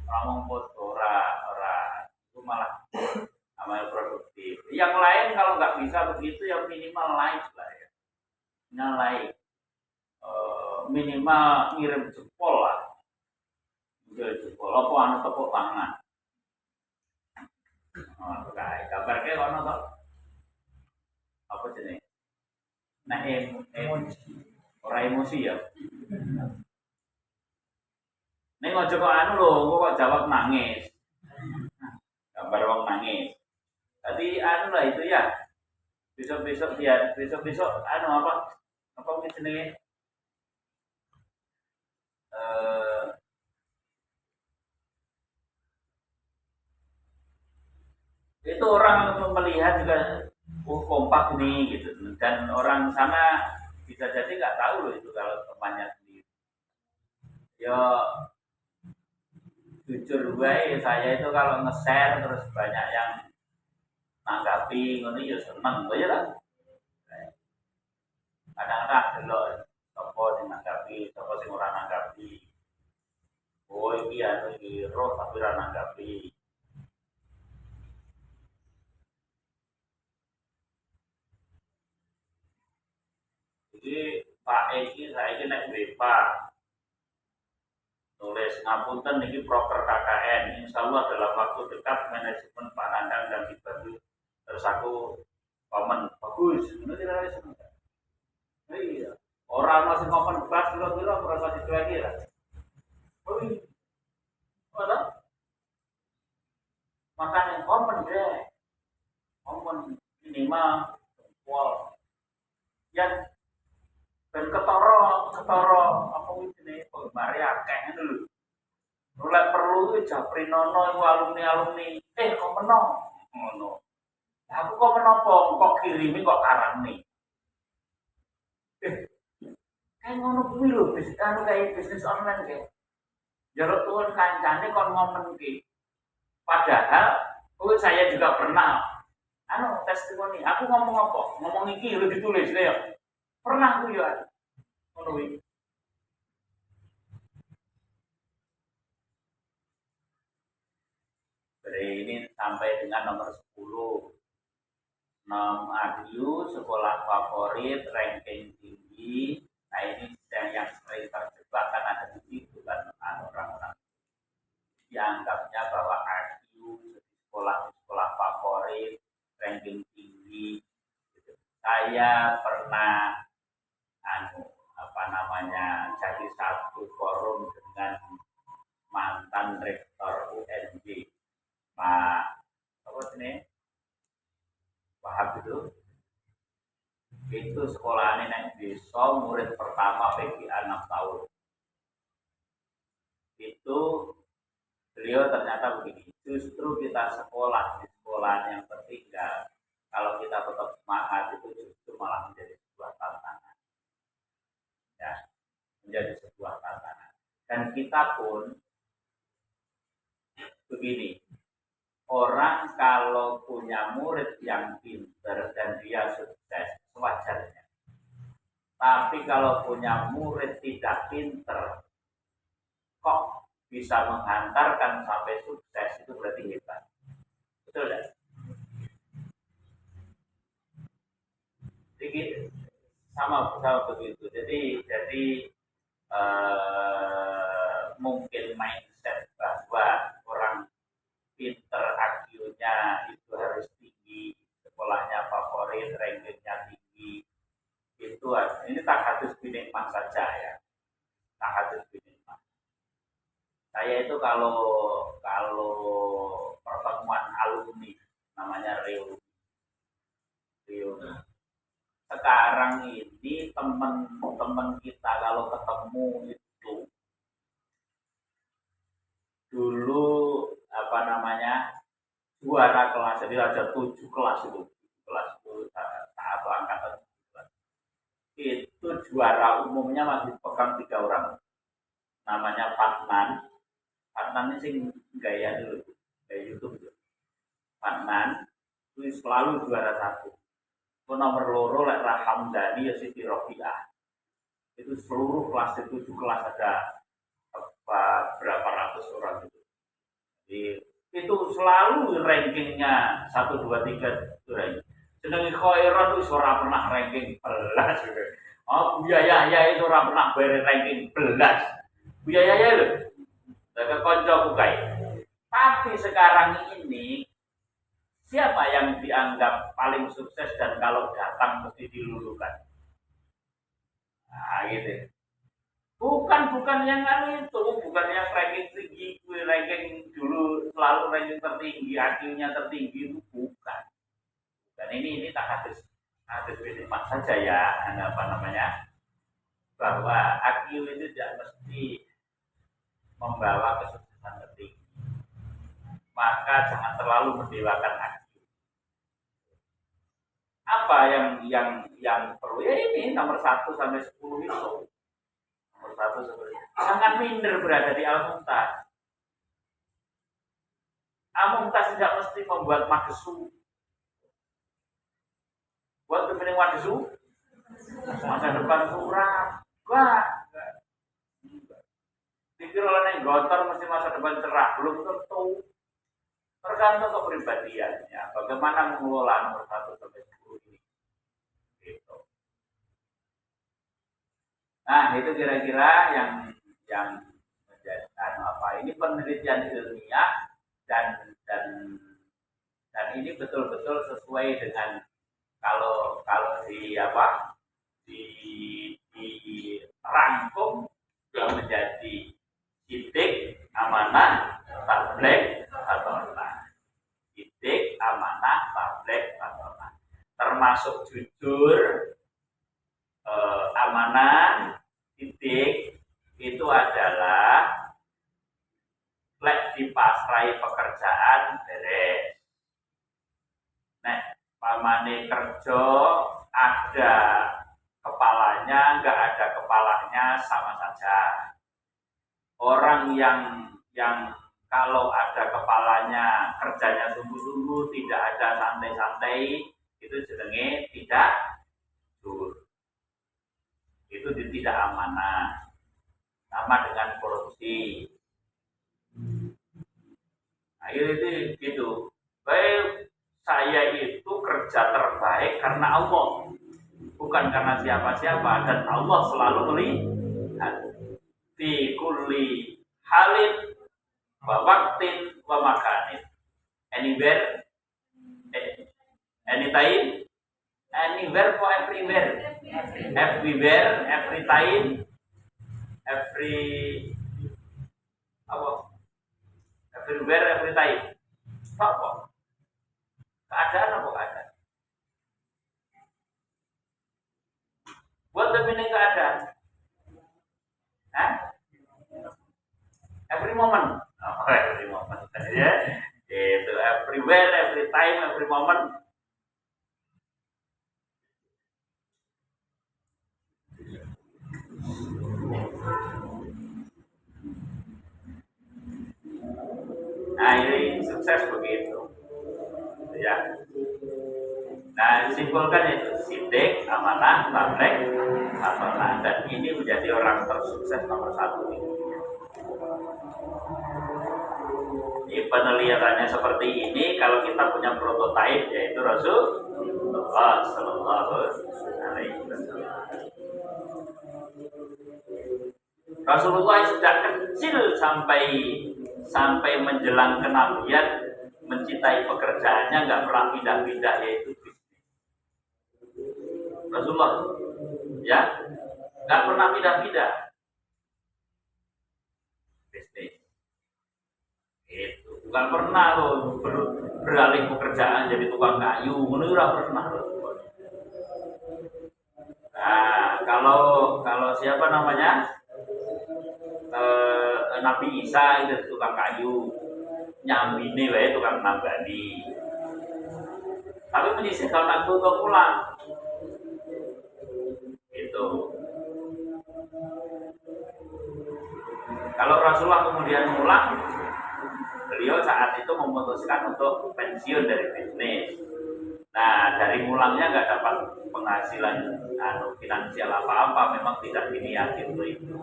Speaker 1: Ngomong foto ora itu malah amal produktif. Yang lain kalau nggak bisa begitu ya minimal like lah ya. Minimal like. Minimal ngirim jempol lah. Jempol apa anu tepuk tangan. Kabar ke kono to. Apa jenenge? Nah, emosi. Ora emosi ya. Ning aja kok anu lho, kok jawab nangis. Gambar wong nangis. Tadi anu lah itu ya. Besok-besok anu apa jenenge? Itu orang melihat juga kompak nih gitu, dan orang sana bisa jadi nggak tahu loh itu kalau temannya sendiri. Ya jujur gue, saya itu kalau nge-share terus banyak yang nanggapi, ngono ya seneng gue ya lah. Kadang-kadang delok sapa sing nanggapi, sapa sing ora nanggapi. Oh iki anu iki roh tapi ora nanggapi. Jadi Pak Eki saya nek WePa tulis ngapunten niki proker KKN, insya Allah dalam waktu dekat manajemen Pak Nandang dan dibantu. Terus aku komen bagus, ini tidak ada semuanya. Iya, orang masih komen bas kira-kira merasa dicuekin lah. Oh iya, ada makanya komen deh, komen minimal jempol. Yang dan ketoro apa ini penggemar akeh dulu. Mulai perlu itu Japrinono itu alumni komen ngono. Aku komen apa kok kirimi kok karang nih. Kayak ngono kuwi lho bisnis online kayak. Jaruk tuwun kancane kon ngomen ki. Padahal saya juga pernah testimoni. Aku ngomong apa? Ngomong iki lho ditulis ya. Pernah aku ya Menurut ini sampai dengan nomor 10. Nom Adiu, sekolah favorit, ranking tinggi. Nah ini yang sering terjebak kan ada di situ kan orang-orang dianggapnya bahwa Adiu sekolah favorit, ranking tinggi. Gitu. Saya pernah jadi satu forum dengan mantan rektor UNJ Pak apa ini Wahab itu sekolahnya yang desa murid pertama PGA 6 tahun itu beliau ternyata begini, justru kita sekolah di sekolah yang tertinggal kalau kita tetap semangat itu justru malah menjadi sebuah tantangan ya, menjadi sebuah tantangan dan kita pun begini, orang kalau punya murid yang pintar dan dia sukses sewajarnya. Tapi kalau punya murid tidak pintar, kok bisa menghantarkan sampai sukses, itu berarti hebat. Betul kan? Jadi sama begitu. Jadi mungkin mindset bahwa orang pinter IQ-nya itu harus tinggi, sekolahnya favorit, rankingnya tinggi. Itu ini tak hadus binikmah saja ya. Tak hadus binikmah. Saya itu kalau pertemuan alumni namanya reuni. Sekarang ini teman-teman kita kalau ketemu itu dulu juara kelas, jadi ada 7 kelas itu atau angkatan itu juara umumnya masih pegang 3 orang namanya Fatnan ini sing gaya dulu gaya YouTube Fatnan itu selalu juara 1 itu nomor loro lek Rahamdani ya Siti Rofiah itu seluruh kelas itu 7 kelas ada berapa ratus orang itu jadi itu selalu rankingnya 1, 2, 3 itu ranking. Sedangkan Khairon itu ora pernah ranking belas. Oh Buya Yahya itu ora pernah ranking belas. Buya Yahya itu ke konco bukai. Tapi sekarang ini siapa yang dianggap paling sukses dan kalau datang mesti dilulukan? Nah gitu. Bukan yang itu, bukan yang ranking tinggi, ranking dulu selalu ranking tertinggi, IQ-nya tertinggi itu bukan. Dan ini tak hadis binikmat saja ya, bahwa IQ itu tidak mesti membawa kesuksesan tertinggi. Maka jangan terlalu mendewakan IQ. Apa yang perlu ya ini nomor 1 sampai 10 itu. Sangat minder berada di Al-Mumtaz. Al-Mumtaz tidak mesti membuat madesu. Buat pemilik madesu, masa depan suram. Wah, pikir orang yang gotor mesti masa depan cerah, belum tentu. Tergantung kepribadiannya. Bagaimana mengelola nomor 1 sampai 10 ini. Gitu. Nah, itu kira-kira yang menjadi ini penelitian ilmiah dan ini betul-betul sesuai dengan kalau dirangkum yang menjadi titik amanah tabligh fatona. Titik amanah tabligh fatona. Termasuk jujur amanah titik itu adalah lek dipasrai pekerjaan beres. Nah, pamane kerja ada kepalanya, enggak ada kepalanya sama saja. Orang yang kalau ada kepalanya kerjanya sungguh-sungguh, tidak ada santai-santai, itu jenenge tidak jujur. itu tidak amanah, sama dengan korupsi. Nah, itu gitu. Baik, saya itu kerja terbaik karena Allah, bukan karena siapa-siapa, dan Allah selalu melihat fi kulli halin wa waqtin wa makanin, anywhere, anytime, anywhere for everywhere, everywhere, every time, every apa, everywhere, every time. Apa? Keadaan apa keadaan? Buat meaning keadaan. Hah? Every moment. Oh, every moment. Ya. Itu everywhere, every time, every moment. Nah, ini sukses begitu. Ya. Nah, disimpulkan itu sidik, amanah, tabligh, amanah, dan ini menjadi orang tersukses nomor 1 ini. Jadi penelihatannya seperti ini. Kalau kita punya prototipe, yaitu Rasulullah Sallallahu Alaihi Wasallam. Rasulullah sejak kecil sampai menjelang kenabian mencintai pekerjaannya, nggak pernah pindah-pindah, yaitu Rasulullah, ya, nggak pernah pindah-pindah bisnis. Itu bukan pernah loh beralih pekerjaan jadi tukang kayu, menurut pernah loh. Nah, kalau siapa namanya Nabi Isa itu tukang kayu, nyambine wae tukang nambani. Tapi menyisihkan waktu untuk pulang. Itu. Kalau Rasulullah kemudian pulang, beliau saat itu memutuskan untuk pensiun dari bisnis. Nah, dari mulangnya nggak dapat penghasilan finansial apa-apa, memang tidak diniati untuk itu.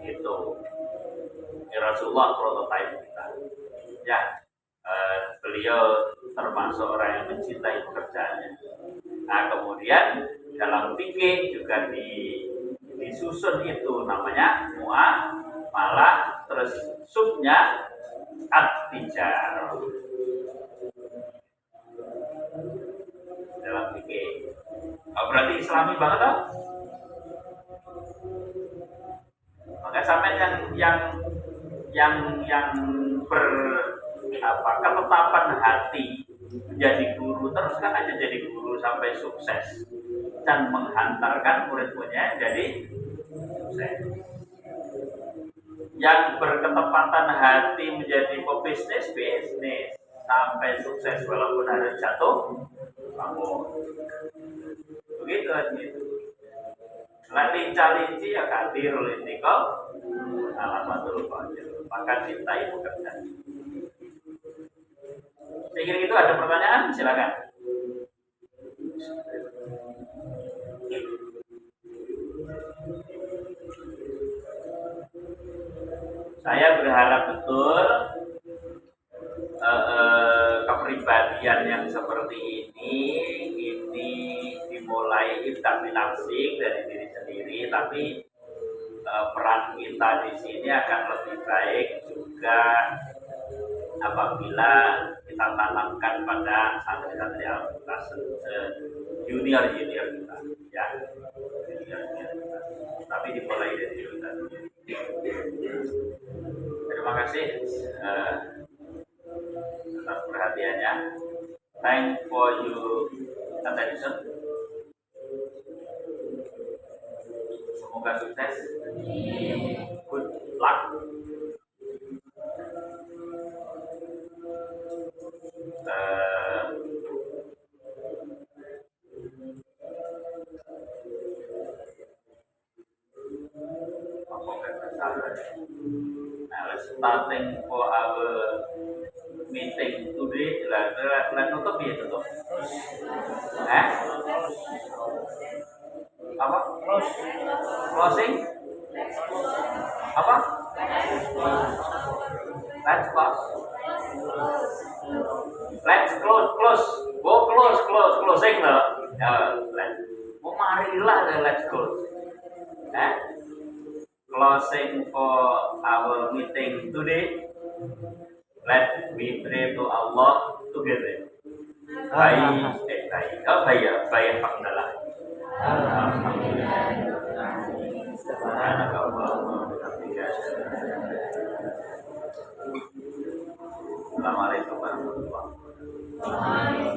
Speaker 1: Itu Rasulullah prototipe kita. Ya, beliau termasuk orang yang mencintai pekerjaannya. Nah, kemudian dalam fikih juga disusun itu namanya muamalah, terus subnya at-tijarah. Dalam fikih. Oh, berarti Islami banget toh? Maka sampai yang ketetapan hati menjadi guru, terus kan aja jadi guru sampai sukses dan menghantarkan murid-muridnya jadi sukses. Yang berketepatan hati menjadi pebisnis, bisnis sampai sukses walaupun harus jatuh bangun. Begitu aja itu. Lincah-linci ya kadirul intikal alamatul fajr. Maka cintai pekerjaan. Saya kira itu ada pertanyaan, silakan. Saya berharap betul kepribadian yang seperti ini dimulai ibtah binafsik dari diri sendiri, tapi peran kita di sini akan lebih baik juga apabila kita tanamkan pada santri-santri alumni junior kita, ya, junior kita. Tapi dimulai dari diri kita sendiri. Terima kasih atas perhatiannya. Thank for your attention. Semoga sukses. Good luck. Starting for our meeting today, lah tutup ya tutup. Apa? Closing? Apa? Let's close. Let's close. Go closing loh. Let's. Mau marilah let's close. Closing for our meeting today. Let we pray to Allah together. Baik hamdalah. Assalamualaikum warahmatullahi wabarakatuh.